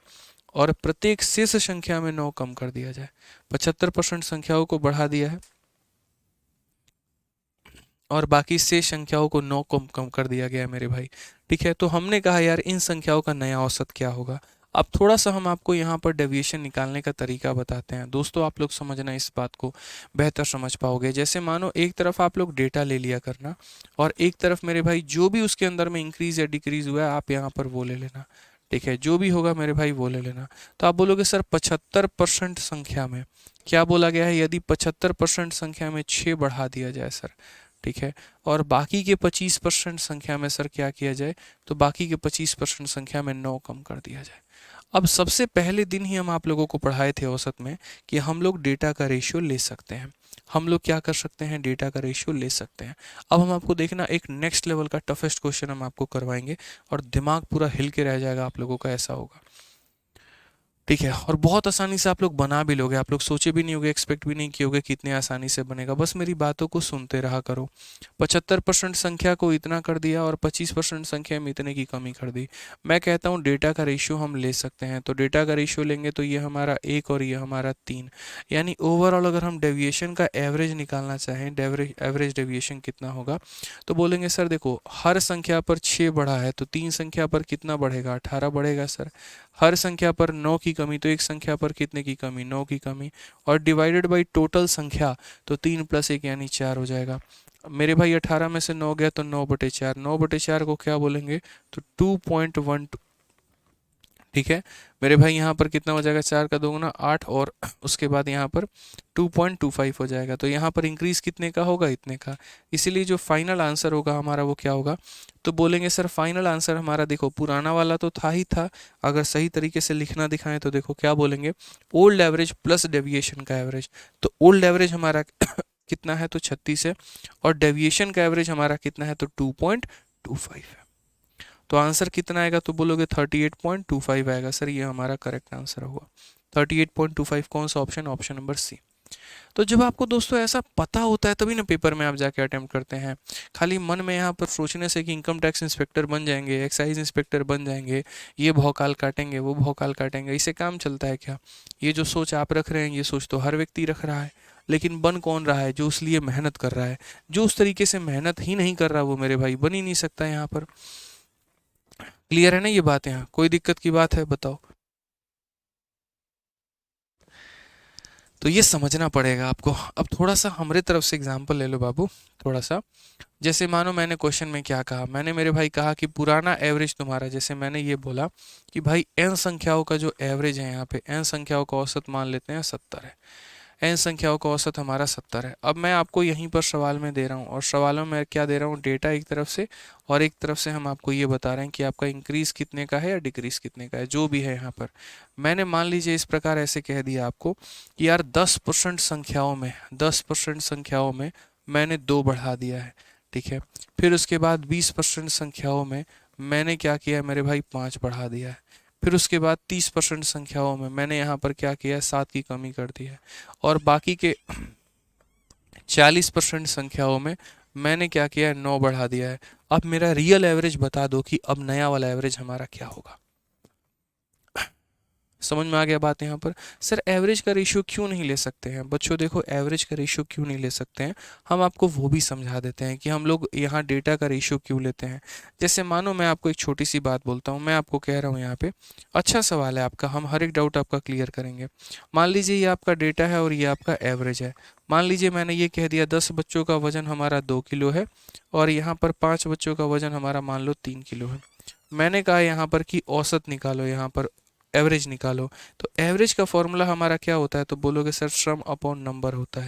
और प्रत्येक शेष संख्या में 9 कम कर दिया जाए। 75% संख्याओं को बढ़ा दिया है और बाकी शेष संख्याओं को 9 कम कम कर दिया गया है मेरे भाई। ठीक है। तो हमने कहा यार इन संख्याओं का नया औसत क्या होगा। अब थोड़ा सा हम आपको यहाँ पर डेविएशन निकालने का तरीका बताते हैं दोस्तों, आप लोग समझना, इस बात को बेहतर समझ पाओगे। जैसे मानो एक तरफ आप लोग डेटा ले लिया करना और एक तरफ मेरे भाई जो भी उसके अंदर में इंक्रीज या डिक्रीज हुआ है आप यहाँ पर वो ले लेना। ठीक है, जो भी होगा मेरे भाई वो ले लेना। तो आप बोलोगे सर 75% संख्या में क्या बोला गया है, यदि 75% संख्या में 6 बढ़ा दिया जाए सर। ठीक है। और बाकी के 25% संख्या में सर क्या किया जाए, तो बाकी के 25% संख्या में 9 कम कर दिया जाए। अब सबसे पहले दिन ही हम आप लोगों को पढ़ाए थे औसत में कि हम लोग डेटा का रेशियो ले सकते हैं। हम लोग क्या कर सकते हैं, डेटा का रेशियो ले सकते हैं। अब हम आपको देखना एक नेक्स्ट लेवल का टफेस्ट क्वेश्चन हम आपको करवाएंगे और दिमाग पूरा हिल के रह जाएगा आप लोगों का, ऐसा होगा। ठीक है। और बहुत आसानी से आप लोग बना भी लोगे, आप लोग सोचे भी नहीं होगे, एक्सपेक्ट भी नहीं किए होगे कितने आसानी से बनेगा। बस मेरी बातों को सुनते रहा करो। 75% संख्या को इतना कर दिया और 25% संख्या में इतने की कमी कर दी। मैं कहता हूँ डेटा का रेशियो हम ले सकते हैं। तो डेटा का रेशियो लेंगे तो ये हमारा 1 और ये हमारा 3, यानी ओवरऑल अगर हम डेविएशन का एवरेज निकालना चाहें, एवरेज डेविएशन कितना होगा, तो बोलेंगे सर देखो हर संख्या पर 6 बढ़ा है तो 3 संख्या पर कितना बढ़ेगा, 18 बढ़ेगा सर। हर संख्या पर 9 की कमी, तो एक संख्या पर कितने की कमी, 9 की कमी, और डिवाइडेड बाई टोटल संख्या, तो 3 + 1 यानी 4 हो जाएगा। मेरे भाई 18 में से 9 गया तो 9/4, 9/4 को क्या बोलेंगे, तो 2.12। ठीक है मेरे भाई, यहाँ पर कितना हो जाएगा, 4 का 2 गुना 8, और उसके बाद यहाँ पर 2.25 हो जाएगा। तो यहाँ पर इंक्रीज कितने का होगा, इतने का। इसीलिए जो फाइनल आंसर होगा हमारा वो क्या होगा, तो बोलेंगे सर फाइनल आंसर हमारा, देखो पुराना वाला तो था ही था, अगर सही तरीके से लिखना दिखाएं तो देखो क्या बोलेंगे, ओल्ड एवरेज प्लस डेविएशन का एवरेज। तो ओल्ड एवरेज हमारा कितना है, तो 36 है, और डेविएशन का एवरेज हमारा कितना है, तो 2.25 है। तो आंसर कितना आएगा, तो बोलोगे 38.25 आएगा सर, ये हमारा करेक्ट आंसर होगा। 38.25 कौन सा ऑप्शन, ऑप्शन नंबर सी। तो जब आपको दोस्तों ऐसा पता होता है तभी ना पेपर में आप जाके अटेम्प्ट करते हैं। खाली मन में यहाँ पर सोचने से कि इनकम टैक्स इंस्पेक्टर बन जाएंगे, एक्साइज इंस्पेक्टर बन जाएंगे, ये भौकाल काटेंगे, वो भौकाल काटेंगे, इससे काम चलता है क्या? ये जो सोच आप रख रहे हैं, ये सोच तो हर व्यक्ति रख रहा है, लेकिन बन कौन रहा है? जो उस लिए मेहनत कर रहा है। जो उस तरीके से मेहनत ही नहीं कर रहा, वो मेरे भाई बन ही नहीं सकता यहाँ पर। क्लियर है ना ये बात? यहाँ कोई दिक्कत की बात है बताओ? तो ये समझना पड़ेगा आपको। अब थोड़ा सा हमारे तरफ से एग्जाम्पल ले लो बाबू, थोड़ा सा। जैसे मानो मैंने क्वेश्चन में क्या कहा, मैंने मेरे भाई कहा कि पुराना एवरेज तुम्हारा, जैसे मैंने ये बोला कि भाई n संख्याओं का जो एवरेज है, यहाँ पे n संख्याओं का औसत मान लेते हैं 70 है। n संख्याओं का औसत हमारा 70 है। अब मैं आपको यहीं पर सवाल में दे रहा हूँ, और सवालों में क्या दे रहा हूँ? डेटा एक तरफ से, और एक तरफ से हम आपको ये बता रहे हैं कि आपका इंक्रीज कितने का है या डिक्रीज कितने का है, जो भी है यहाँ पर। मैंने मान लीजिए इस प्रकार ऐसे कह दिया आपको कि यार 10% संख्याओं में, 10% संख्याओं में मैंने 2 बढ़ा दिया है, ठीक है। फिर उसके बाद 20% संख्याओं में मैंने क्या किया मेरे भाई? 5 बढ़ा दिया है। फिर उसके बाद 30% संख्याओं में मैंने यहाँ पर क्या किया है? 7 की कमी कर दी है। और बाकी के 40% संख्याओं में मैंने क्या किया है? 9 बढ़ा दिया है। अब मेरा रियल एवरेज बता दो कि अब नया वाला एवरेज हमारा क्या होगा। समझ में आ गया बात यहाँ पर? सर एवरेज का रेशियो क्यों नहीं ले सकते हैं बच्चों? देखो एवरेज का रेशियो क्यों नहीं ले सकते हैं, हम आपको वो भी समझा देते हैं कि हम लोग यहाँ डेटा का रेशियो क्यों लेते हैं। जैसे मानो मैं आपको एक छोटी सी बात बोलता हूँ, मैं आपको कह रहा हूँ यहाँ पे, अच्छा सवाल है आपका, हम हर एक डाउट आपका क्लियर करेंगे। मान लीजिए ये आपका डेटा है और ये आपका एवरेज है। मान लीजिए मैंने ये कह दिया 10 बच्चों का वजन हमारा 2 किलो है, और यहाँ पर 5 बच्चों का वजन हमारा मान लो 3 किलो है। मैंने कहा यहाँ पर कि औसत निकालो, यहाँ पर एवरेज निकालो। तो एवरेज का फॉर्मूला हमारा क्या होता है? तो बोलोगे सर सम अपॉन नंबर होता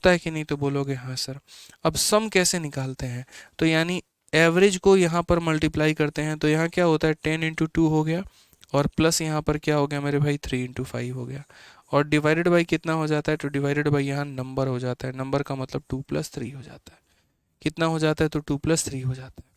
है कि नहीं? तो बोलोगे हाँ सर। अब सम कैसे निकालते हैं? तो यानी एवरेज को यहाँ पर मल्टीप्लाई करते हैं, तो यहाँ क्या होता है? 10 × 2 हो गया, और प्लस यहाँ पर क्या हो गया मेरे भाई? 3 × 5 हो गया, और डिवाइडेड बाई कितना हो जाता है? तो डिवाइडेड बाई यहाँ नंबर हो जाता है, नंबर का मतलब 2 + 3 हो जाता है। कितना हो जाता है? तो 2 + 3 हो जाता है।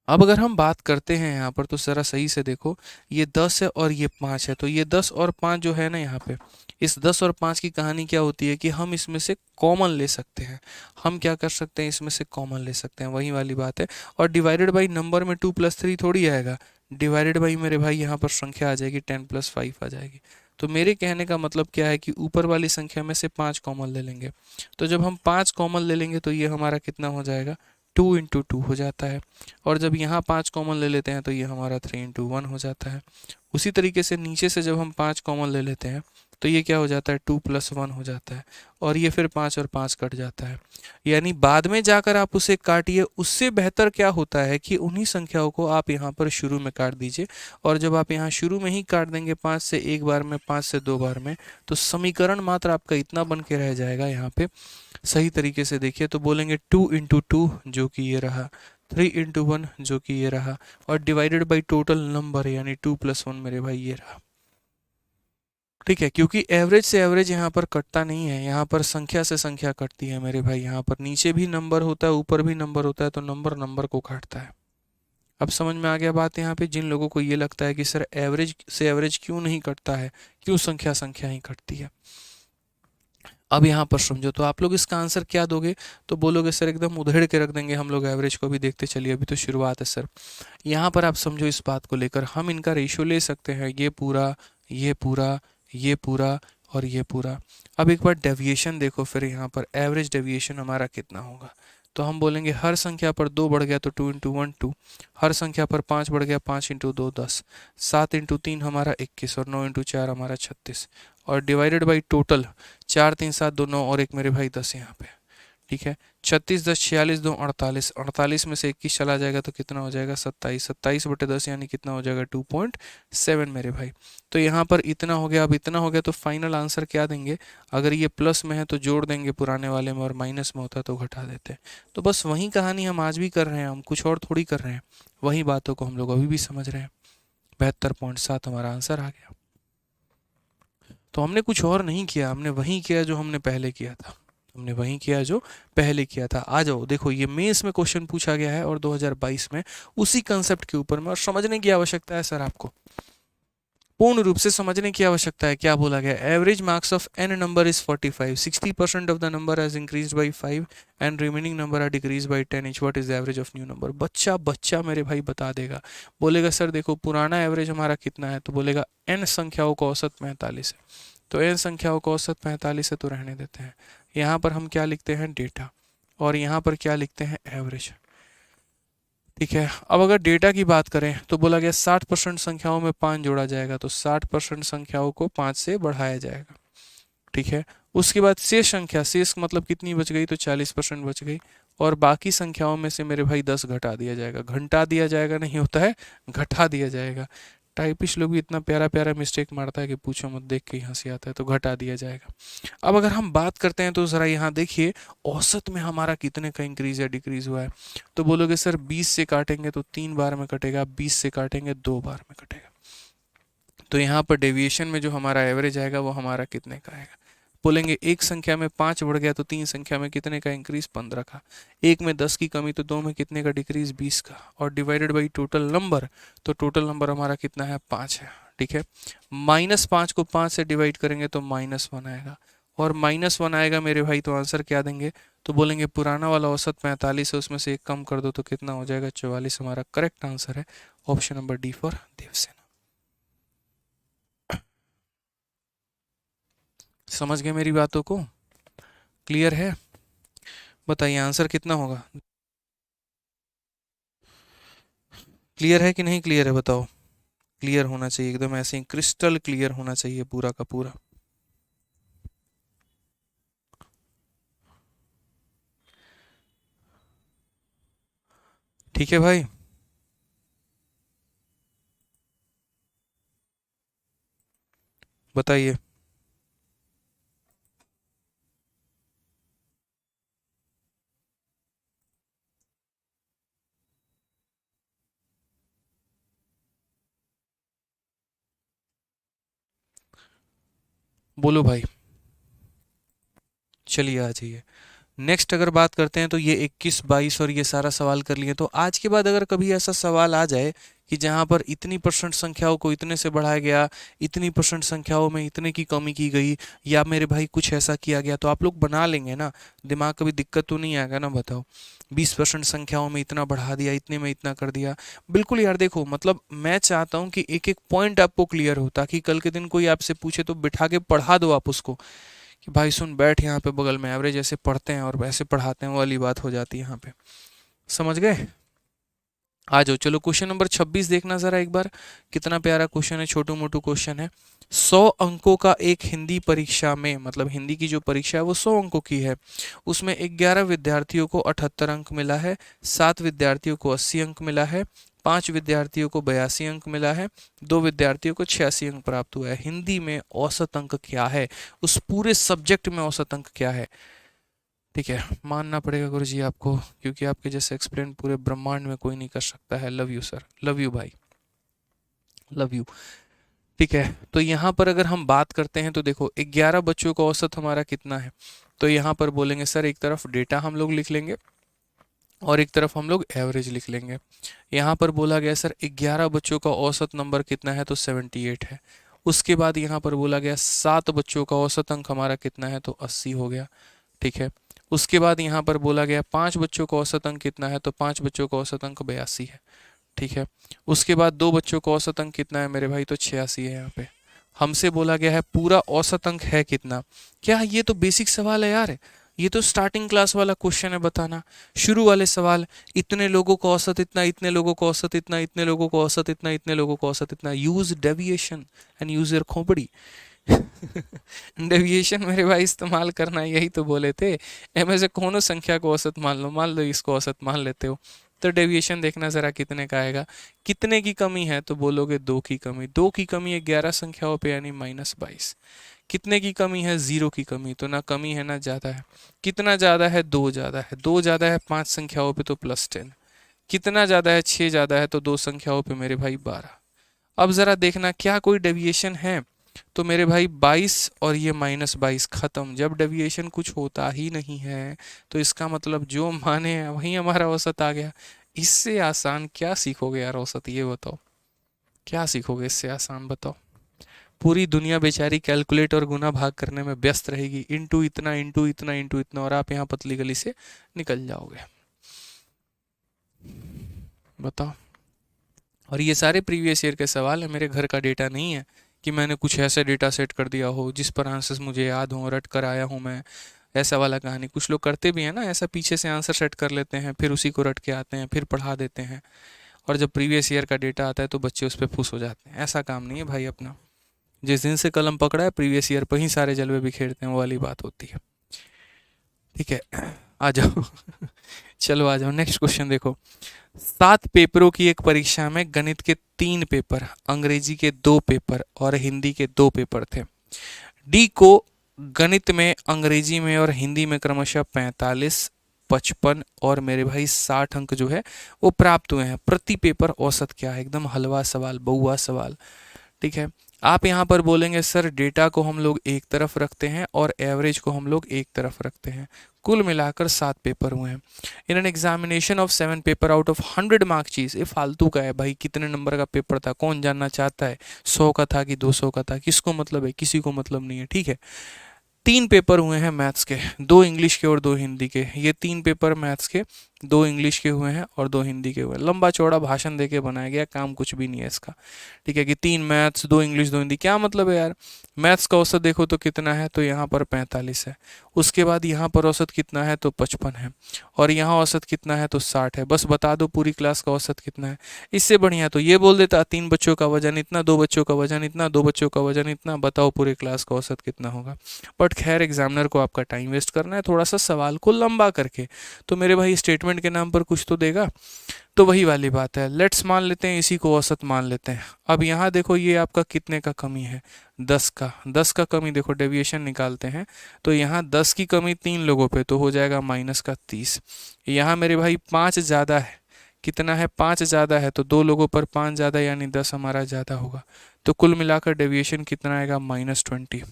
अब अगर हम बात करते हैं यहाँ पर, तो ज़रा सही से देखो, ये 10 है और ये 5 है, तो ये 10 और 5 जो है ना यहाँ पे, इस 10 और 5 की कहानी क्या होती है कि हम इसमें से कॉमन ले सकते हैं। हम क्या कर सकते हैं? इसमें से कॉमन ले सकते हैं, वही वाली बात है। और डिवाइडेड बाई नंबर में 2 + 3 थोड़ी आएगा, डिवाइडेड बाई मेरे भाई यहाँ पर संख्या आ जाएगी, 10 + 5 आ जाएगी। तो मेरे कहने का मतलब क्या है कि ऊपर वाली संख्या में से 5 कॉमन ले लेंगे। तो जब हम 5 कॉमन ले लेंगे तो ये हमारा कितना हो जाएगा? 2 × 2 हो जाता है। और जब यहाँ 5 कॉमन ले लेते हैं तो ये हमारा 3 × 1 हो जाता है। उसी तरीके से नीचे से जब हम 5 कॉमन ले लेते हैं तो ये क्या हो जाता है? 2 + 1 हो जाता है, और ये फिर 5 और 5 कट जाता है। यानी बाद में जाकर आप उसे काटिए, उससे बेहतर क्या होता है कि उन्हीं संख्याओं को आप यहाँ पर शुरू में काट दीजिए। और जब आप यहाँ शुरू में ही काट देंगे 5 से एक बार में, 5 से 2 बार में, तो समीकरण मात्र आपका इतना बन के रह जाएगा यहाँ पे। सही तरीके से देखिए तो बोलेंगे 2 × 2 जो कि ये रहा, 3 × 1 जो कि ये रहा, और डिवाइडेड बाई टोटल नंबर यानी 2 + 1 मेरे भाई ये रहा। ठीक है, क्योंकि एवरेज से एवरेज यहाँ पर कटता नहीं है, यहाँ पर संख्या से संख्या कटती है मेरे भाई। यहाँ पर नीचे भी नंबर होता है, ऊपर भी नंबर होता है, तो नंबर नंबर को काटता है। अब समझ में आ गया बात यहाँ पे? जिन लोगों को ये लगता है कि सर एवरेज से एवरेज क्यों नहीं कटता है, क्यों संख्या संख्या ही कटती है, अब यहाँ पर समझो। तो आप लोग इसका आंसर क्या दोगे? तो बोलोगे सर एकदम उधेड़ के रख देंगे हम लोग एवरेज को भी। देखते चलिए, अभी तो शुरुआत है सर। यहाँ पर आप समझो इस बात को लेकर, हम इनका रेशियो ले सकते हैं, ये पूरा, ये पूरा, ये पूरा और ये पूरा। अब एक बार डेविएशन देखो, फिर यहाँ पर एवरेज डेविएशन हमारा कितना होगा? तो हम बोलेंगे हर संख्या पर 2 बढ़ गया तो 2 × 1 2, हर संख्या पर 5 बढ़ गया 5 × 2 10, 7 × 3 हमारा 21, और 9 × 4 हमारा 36, और डिवाइडेड बाई टोटल 4 3 7 2 9 और एक मेरे भाई 10 यहाँ पे। ठीक है, 36 10 46 2 48, 48 में से 21 चला जाएगा तो कितना हो जाएगा? 27, 27/10 यानी कितना हो जाएगा? 2.7 मेरे भाई। तो यहाँ पर इतना हो गया। अब इतना हो गया तो फाइनल आंसर क्या देंगे? अगर ये प्लस में है तो जोड़ देंगे पुराने वाले में, और माइनस में होता है तो घटा देते हैं। तो बस वही कहानी हम आज भी कर रहे हैं, हम कुछ और थोड़ी कर रहे हैं, वही बातों को हम लोग अभी भी समझ रहे हैं। 72.7 हमारा आंसर आ गया। तो हमने कुछ और नहीं किया, हमने वही किया जो हमने पहले किया था, हमने वही किया जो पहले किया था। आ जाओ देखो, ये मेंस में क्वेश्चन पूछा गया है और 2022 में उसी कंसेप्ट के ऊपर में, और समझने की आवश्यकता है सर आपको। पूर्ण रूप से समझने की आवश्यकता है। क्या बोला गया? Average marks of n number is 45, 60% of the number has increased by 5 and remaining number are decrease by 10 इच, what is the average of new number? बच्चा बच्चा मेरे भाई बता देगा। बोलेगा सर देखो पुराना एवरेज हमारा कितना है, तो बोलेगा एन संख्याओं का औसत 45 है। तो एन संख्याओं का औसत 45 है, तो रहने देते हैं। यहाँ पर हम क्या लिखते हैं? डेटा। और यहाँ पर क्या लिखते हैं? एवरेज। ठीक है, अब अगर डेटा की बात करें तो बोला गया 60% संख्याओं में 5 जोड़ा जाएगा, तो 60% संख्याओं को 5 से बढ़ाया जाएगा। ठीक है, उसके बाद शेष संख्या, शेष मतलब कितनी बच गई? तो 40% बच गई। और बाकी संख्याओं में से मेरे भाई 10 घटा दिया जाएगा। घंटा दिया जाएगा नहीं होता है, घटा दिया जाएगा। टाइपिस्ट लोग भी इतना प्यारा प्यारा मिस्टेक मारता है कि पूछो मत, देख के ही हंसी आता है। तो घटा दिया जाएगा। अब अगर हम बात करते हैं तो ज़रा यहाँ देखिए औसत में हमारा कितने का इंक्रीज या डिक्रीज हुआ है। तो बोलोगे सर 20 से काटेंगे तो 3 बार में कटेगा, 20 से काटेंगे 2 बार में कटेगा। तो यहाँ पर डेविएशन में जो हमारा एवरेज आएगा वो हमारा कितने का आएगा? बोलेंगे एक संख्या में 5 बढ़ गया तो 3 संख्या में कितने का इंक्रीज? 15 का। एक में 10 की कमी तो 2 में कितने का डिक्रीज? 20 का। और डिवाइडेड बाई टोटल नंबर, तो टोटल नंबर हमारा कितना है? 5 है। ठीक है, -5 को 5 से डिवाइड करेंगे तो -1 आएगा। और -1 आएगा मेरे भाई, तो आंसर क्या देंगे? तो बोलेंगे पुराना वाला औसत 45 है, उसमें से एक कम कर दो तो कितना हो जाएगा? 44। हमारा करेक्ट आंसर है option number D for Devsena. समझ गए मेरी बातों को? क्लियर है? बताइए आंसर कितना होगा? क्लियर है कि नहीं क्लियर है बताओ? क्लियर होना चाहिए एकदम, ऐसे ही क्रिस्टल क्लियर होना चाहिए पूरा का पूरा। ठीक है भाई, बताइए। बोलो भाई। चलिए आ जाइए। नेक्स्ट अगर बात करते हैं तो ये 21 22 और ये सारा सवाल कर लिए। तो आज के बाद अगर कभी ऐसा सवाल आ जाए कि जहाँ पर इतनी परसेंट संख्याओं को इतने से बढ़ाया गया, इतनी परसेंट संख्याओं में इतने की कमी की गई, या मेरे भाई कुछ ऐसा किया गया, तो आप लोग बना लेंगे ना? दिमाग कभी दिक्कत तो नहीं आएगा ना? बताओ। 20% संख्याओं में इतना बढ़ा दिया, इतने में इतना कर दिया। बिल्कुल यार देखो, मतलब मैं चाहता हूँ कि एक एक पॉइंट आपको क्लियर हो, ताकि कल के दिन कोई आपसे पूछे तो बिठा के पढ़ा दो आप उसको, कि भाई सुन बैठ यहाँ पे बगल में, एवरेज ऐसे पढ़ते हैं और ऐसे पढ़ाते हैं, वो वाली बात हो जाती है यहाँ पे। समझ गए? आ जाओ, चलो क्वेश्चन नंबर 26 देखना जरा एक बार। कितना प्यारा क्वेश्चन है, छोटू मोटू क्वेश्चन है। 100 अंकों का एक हिंदी परीक्षा में, मतलब हिंदी की जो परीक्षा है वो 100 अंकों की है। उसमें 11 विद्यार्थियों को 78 अंक मिला है, 7 विद्यार्थियों को 80 अंक मिला है, 5 विद्यार्थियों को 82 अंक मिला है, 2 विद्यार्थियों को 86 अंक प्राप्त हुआ है। हिंदी में औसत अंक क्या है? उस पूरे सब्जेक्ट में औसत अंक क्या है? ठीक है, मानना पड़ेगा गुरु जी आपको, क्योंकि आपके जैसे एक्सप्लेन पूरे ब्रह्मांड में कोई नहीं कर सकता है। Love you sir, love you भाई, लव यू। ठीक है, तो यहाँ पर अगर हम बात करते हैं तो देखो 11 बच्चों का औसत हमारा कितना है? तो यहाँ पर बोलेंगे सर एक तरफ डेटा हम लोग लिख लेंगे और एक तरफ हम लोग एवरेज लिख लेंगे। यहाँ पर बोला गया सर 11 बच्चों का औसत नंबर कितना है? तो 78 है। उसके बाद यहाँ पर बोला गया 7 बच्चों का औसत अंक हमारा कितना है? तो 80 हो गया। ठीक है, उसके बाद यहाँ पर बोला गया 5 बच्चों का औसत अंक कितना है? तो 5 बच्चों का औसत अंक 82 है। ठीक है, उसके बाद 2 बच्चों का औसत अंक कितना है मेरे भाई? तो 86 है। यहाँ पे हमसे बोला गया है पूरा औसत अंक है कितना? क्या ये तो बेसिक सवाल है यार, ये तो स्टार्टिंग क्लास वाला क्वेश्चन है। बताना शुरू वाले सवाल, इतने लोगों का औसत इतना, इतने लोगों का औसत इतना, इतने लोगों का औसत इतना, इतने लोगों का औसत इतना। Use deviation and use your खोपड़ी। डेविएशन मेरे भाई इस्तेमाल करना, यही तो बोले थे। एम से कौन संख्या को औसत मान लो इसको औसत मान लेते हो, तो डेविएशन देखना जरा कितने का आएगा। कितने की कमी है? तो बोलोगे 2 की कमी। 2 की कमी 11 संख्याओं पे यानी -22। कितने की कमी है? 0 की कमी। तो ना कमी है ना ज़्यादा है। कितना ज़्यादा है? 2 ज़्यादा है। 2 ज़्यादा है 5 संख्याओं पे तो +10। कितना ज़्यादा है? 6 ज़्यादा है तो 2 संख्याओं पे मेरे भाई 12। अब ज़रा देखना क्या कोई डेविएशन है? तो मेरे भाई 22 और ये -22 खत्म। जब डेविएशन कुछ होता ही नहीं है तो इसका मतलब जो माने हैं वही हमारा औसत आ गया। इससे आसान क्या सीखोगे यार औसत? ये बताओ, क्या सीखोगे इससे आसान? बताओ। पूरी दुनिया बेचारी कैलकुलेट और गुना भाग करने में व्यस्त रहेगी, इंटू इतना इंटू इतना इंटू इतना, और आप यहाँ पतली गली से निकल जाओगे। बताओ। और ये सारे प्रीवियस ईयर के सवाल है, मेरे घर का डेटा नहीं है कि मैंने कुछ ऐसे डेटा सेट कर दिया हो जिस पर आंसर्स मुझे याद हो, रट कर आया हूँ मैं, ऐसा वाला कहानी। कुछ लोग करते भी हैं ना ऐसा, पीछे से आंसर सेट कर लेते हैं, फिर उसी को रट के आते हैं, फिर पढ़ा देते हैं, और जब प्रीवियस ईयर का डेटा आता है तो बच्चे उस पर खुश हो जाते हैं। ऐसा काम नहीं है भाई अपना। जिस दिन से कलम पकड़ा है प्रीवियस ईयर पर ही सारे जलवे बिखेरते हैं, वो वाली बात होती है। ठीक है, आ जाओ। चलो आ जाओ, नेक्स्ट क्वेश्चन देखो। 7 पेपरों की एक परीक्षा में गणित के 3 पेपर, अंग्रेजी के 2 पेपर और हिंदी के 2 पेपर थे। डी को गणित में, अंग्रेजी में और हिंदी में क्रमशः 45, 55 और मेरे भाई 60 अंक जो है वो प्राप्त हुए हैं। प्रति पेपर औसत क्या है? एकदम हलवा सवाल, बहुआ सवाल। ठीक है, आप यहाँ पर बोलेंगे सर डेटा को हम लोग एक तरफ रखते हैं और एवरेज को हम लोग एक तरफ रखते हैं। कुल मिलाकर 7 पेपर हुए हैं। In an examination of 7 paper out of 100 mark चीज, ये फालतू का है भाई। कितने नंबर का पेपर था कौन जानना चाहता है? 100 का था कि 200 का था, किसको मतलब है? किसी को मतलब नहीं है। ठीक है, 3 पेपर हुए हैं मैथ्स के, 2 इंग्लिश के और 2 हिंदी के। ये 3 पेपर मैथ्स के, 2 इंग्लिश के हुए हैं और 2 हिंदी के हुए हैं। लंबा चौड़ा भाषण देके बनाया गया, काम कुछ भी नहीं है इसका। ठीक है, कि 3 मैथ्स, 2 इंग्लिश, 2 हिंदी, क्या मतलब है यार? मैथ्स का औसत देखो तो कितना है, तो यहाँ पर 45 है। उसके बाद यहाँ पर औसत कितना है, तो 55 है। और यहाँ औसत कितना है, तो 60 है। बस बता दो पूरी क्लास का औसत कितना है। इससे बढ़िया तो ये बोल देता 3 बच्चों का वजन इतना, 2 बच्चों का वजन इतना, 2 बच्चों का वजन इतना, बताओ पूरे क्लास का औसत कितना होगा। बट खैर, एग्जामिनर को आपका टाइम वेस्ट करना है थोड़ा सा सवाल को लंबा करके, तो मेरे भाई स्टेटमेंट के नाम पर कुछ तो देगा। तो वही वाली बात है, लेट्स मान लेते हैं इसी को औसत मान लेते हैं। अब यहाँ देखो ये आपका कितने का कमी है, 10 का। 10 का कमी देखो, डेविएशन निकालते हैं तो यहाँ 10 की कमी 3 लोगों पे तो हो जाएगा माइनस का 30। यहाँ मेरे भाई 5 ज़्यादा है, कितना है? 5 ज़्यादा है, तो 2 लोगों पर 5 ज़्यादा यानी 10 हमारा ज़्यादा होगा। तो कुल मिलाकर डेविएशन कितना आएगा? -20।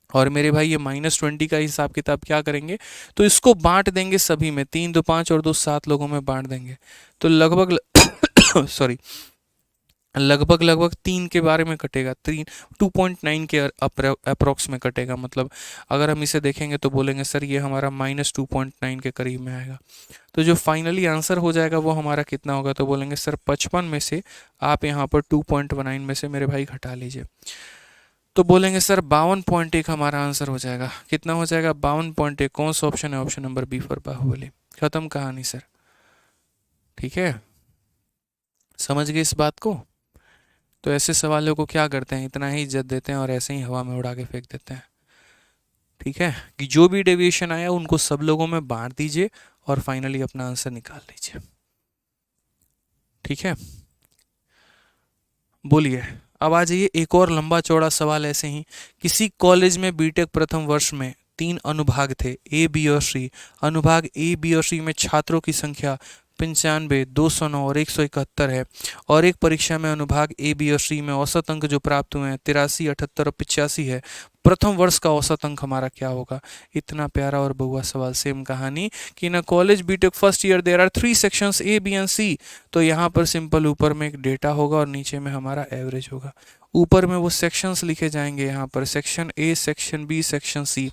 और मेरे भाई ये -20 का हिसाब किताब क्या करेंगे, तो इसको बांट देंगे सभी में, 3 2 5 और 2 7 लोगों में बांट देंगे। तो लगभग सॉरी, लगभग लगभग 3 के बारे में कटेगा, 3 2.9 के अप्रोक्स में कटेगा। मतलब अगर हम इसे देखेंगे तो बोलेंगे सर ये हमारा -2.9 के करीब में आएगा। तो जो फाइनली आंसर हो जाएगा वो हमारा कितना होगा, तो बोलेंगे सर 55 में से आप यहाँ पर 2.9 में से मेरे भाई घटा लीजिए, तो बोलेंगे सर 52.1 हमारा आंसर हो जाएगा। कितना हो जाएगा? 52.1। कौन सा ऑप्शन है? Option number B for Baahubali. खत्म कहानी सर। ठीक है, समझ गए इस बात को? तो ऐसे सवालों को क्या करते हैं, इतना ही इज्जत देते हैं और ऐसे ही हवा में उड़ा के फेंक देते हैं। ठीक है, कि जो भी डेविएशन आया उनको सब लोगों में बांट दीजिए और फाइनली अपना आंसर निकाल लीजिए। ठीक है, बोलिए। अब आ जाइए, एक और लंबा चौड़ा सवाल ऐसे ही। किसी कॉलेज में बीटेक प्रथम वर्ष में 3 अनुभाग थे, ए बी और सी। अनुभाग ए बी और सी में छात्रों की संख्या 95, 209 और 171 है। और एक परीक्षा में अनुभाग ए बी और सी में औसत अंक जो प्राप्त हुए हैं 83, 78 और 85 है। प्रथम वर्ष का औसत अंक हमारा क्या होगा? इतना प्यारा और बहुआ सवाल। सेम कहानी कि ना college BTech first year there are 3 sections A B and C. तो यहाँ पर सिंपल ऊपर में एक डेटा होगा और नीचे में हमारा एवरेज होगा। ऊपर में वो सेक्शंस लिखे जाएंगे, यहाँ पर section A, section B, section C.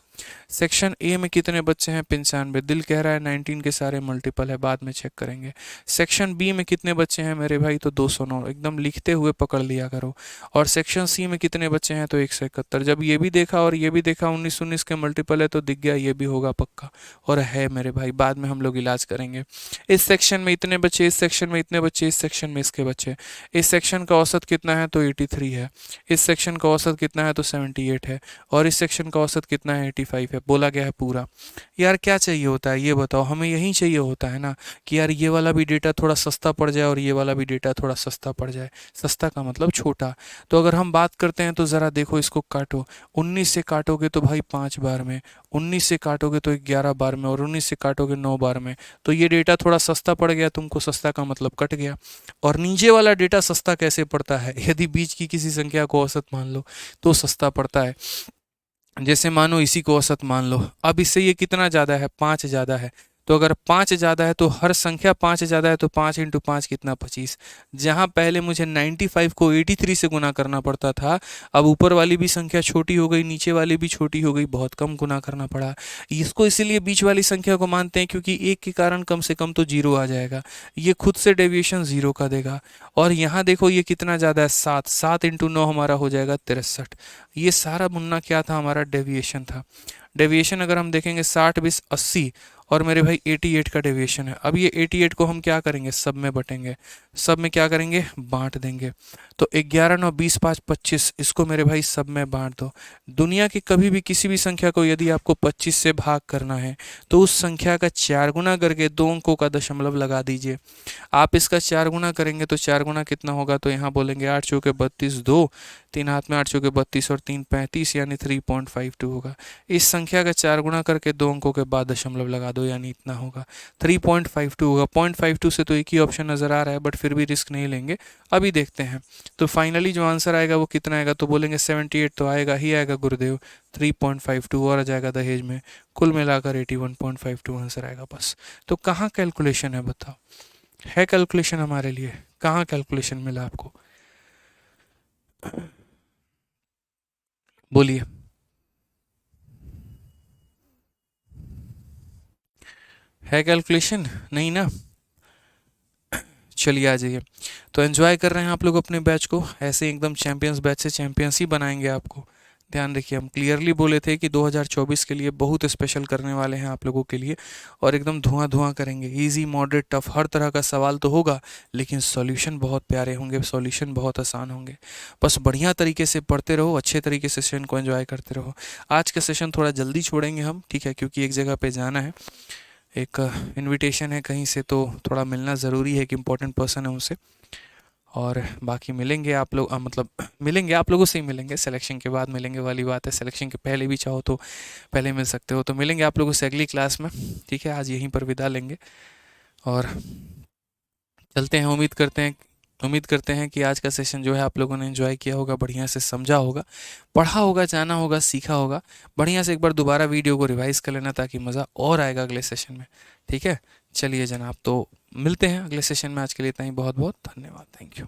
Section A में कितने बच्चे हैं? 95। दिल कह रहा है 19 के सारे मल्टीपल है, बाद में चेक करेंगे। सेक्शन बी में कितने बच्चे हैं मेरे भाई? तो 209। एकदम लिखते हुए पकड़ लिया करो। और सेक्शन सी में कितने बच्चे हैं? तो 171। जब ये भी देखा और ये भी देखा 19 के मल्टीपल है तो दिख गया ये भी होगा पक्का, और है मेरे भाई। बाद में हम लोग इलाज करेंगे। इस सेक्शन में इतने बच्चे, इस सेक्शन में इतने बच्चे, इस सेक्शन में इसके बच्चे। इस सेक्शन का औसत कितना है? तो 83 है। इस सेक्शन का औसत कितना है? तो 78 है। और इस सेक्शन का औसत कितना है? 85 है। बोला गया है पूरा। यार क्या चाहिए होता है ये बताओ? हमें यही चाहिए होता है ना कि यार ये वाला भी डेटा थोड़ा सस्ता पड़ जाए और ये वाला भी डेटा थोड़ा सस्ता पड़ जाए। सस्ता का मतलब छोटा। तो अगर हम बात करते हैं तो ज़रा देखो, इसको काटो। 19 से काटोगे तो भाई 5 बार में, 19 से काटोगे तो 11 बार में, और 19 से काटोगे 9 बार में। तो ये डेटा थोड़ा सस्ता पड़ गया तुमको, सस्ता का मतलब कट गया। और नीचे वाला डेटा सस्ता कैसे पड़ता है? यदि बीच की किसी संख्या को औसत मान लो तो सस्ता पड़ता है। जैसे मानो इसी को औसत मान लो, अब इससे ये कितना ज़्यादा है? 5 ज़्यादा है। तो अगर 5 ज़्यादा है तो हर संख्या 5 ज़्यादा है तो 5 इंटू 5 कितना 25। जहाँ पहले मुझे 95 को 83 से गुना करना पड़ता था, अब ऊपर वाली भी संख्या छोटी हो गई, नीचे वाली भी छोटी हो गई, बहुत कम गुना करना पड़ा। इसको इसीलिए बीच वाली संख्या को मानते हैं क्योंकि एक के कारण कम से कम तो जीरो आ जाएगा, ये खुद से डेविएशन जीरो का देगा। और यहाँ देखो ये कितना ज़्यादा है, 7, 7 इंटू 9 हमारा हो जाएगा 63। ये सारा मुन्ना क्या था, हमारा डेविएशन था। डेविएशन अगर हम देखेंगे 60 20 80 और मेरे भाई 88 का डेविएशन है। अब ये 88 को हम क्या करेंगे, सब में बटेंगे, सब में क्या करेंगे, बांट देंगे। तो 11 9 20 5 25, इसको मेरे भाई सब में बांट दो। दुनिया की कभी भी किसी भी संख्या को यदि आपको 25 से भाग करना है तो उस संख्या का 4 गुना करके 2 अंकों का दशमलव लगा दीजिए। आप इसका 4 गुना करेंगे तो 4 गुना कितना होगा, तो यहाँ बोलेंगे 8 चौके 32, 2 3 हाथ में 8 चौके 32 और 3 35 यानी 3.52 होगा। इस संख्या का 4 गुना करके 2 अंकों के बाद दशमलव लगा दो यानी इतना होगा, 3.52 होगा। 0.52 से तो एक ही ऑप्शन नज़र आ रहा है, बट फिर भी रिस्क नहीं लेंगे, अभी देखते हैं। तो फाइनली जो आंसर आएगा वो कितना आएगा, तो बोलेंगे 78 तो आएगा ही आएगा गुरुदेव, 3.52 और आ जाएगा दहेज में, कुल मिलाकर 81.52 आंसर आएगा बस। तो कहाँ कैलकुलेशन है बताओ, है कैलकुलेशन हमारे लिए, कहाँ कैलकुलेशन मिला आपको, बोलिए। है कैलकुलेशन, नहीं ना, चलिए आ जाइए। तो एंजॉय कर रहे हैं आप लोग अपने बैच को, ऐसे ही एकदम चैंपियंस बैच से चैंपियंस ही बनाएंगे आपको। ध्यान रखिए, हम क्लियरली बोले थे कि 2024 के लिए बहुत स्पेशल करने वाले हैं आप लोगों के लिए, और एकदम धुआं धुआं करेंगे। इजी मॉडरेट टफ हर तरह का सवाल तो होगा, लेकिन सॉल्यूशन बहुत प्यारे होंगे, सॉल्यूशन बहुत आसान होंगे। बस बढ़िया तरीके से पढ़ते रहो, अच्छे तरीके से सेशन को एंजॉय करते रहो। आज का सेशन थोड़ा जल्दी छोड़ेंगे हम, ठीक है, क्योंकि एक जगह पे जाना है, एक इनविटेशन है कहीं से, तो थोड़ा मिलना ज़रूरी है, एक इम्पोर्टेंट पर्सन है उनसे। और बाकी मिलेंगे आप लोग, मतलब मिलेंगे आप लोगों से ही मिलेंगे, सिलेक्शन के बाद मिलेंगे वाली बात है, सिलेक्शन के पहले भी चाहो तो पहले मिल सकते हो। तो मिलेंगे आप लोगों से अगली क्लास में, ठीक है, आज यहीं पर विदा लेंगे और चलते हैं। उम्मीद करते हैं कि आज का सेशन जो है आप लोगों ने एंजॉय किया होगा, बढ़िया से समझा होगा, पढ़ा होगा, जाना होगा, सीखा होगा। बढ़िया से एक बार दोबारा वीडियो को रिवाइज कर लेना ताकि मज़ा और आएगा अगले सेशन में, ठीक है। चलिए जनाब, तो मिलते हैं अगले सेशन में, आज के लिए इतना ही, बहुत बहुत धन्यवाद, थैंक यू।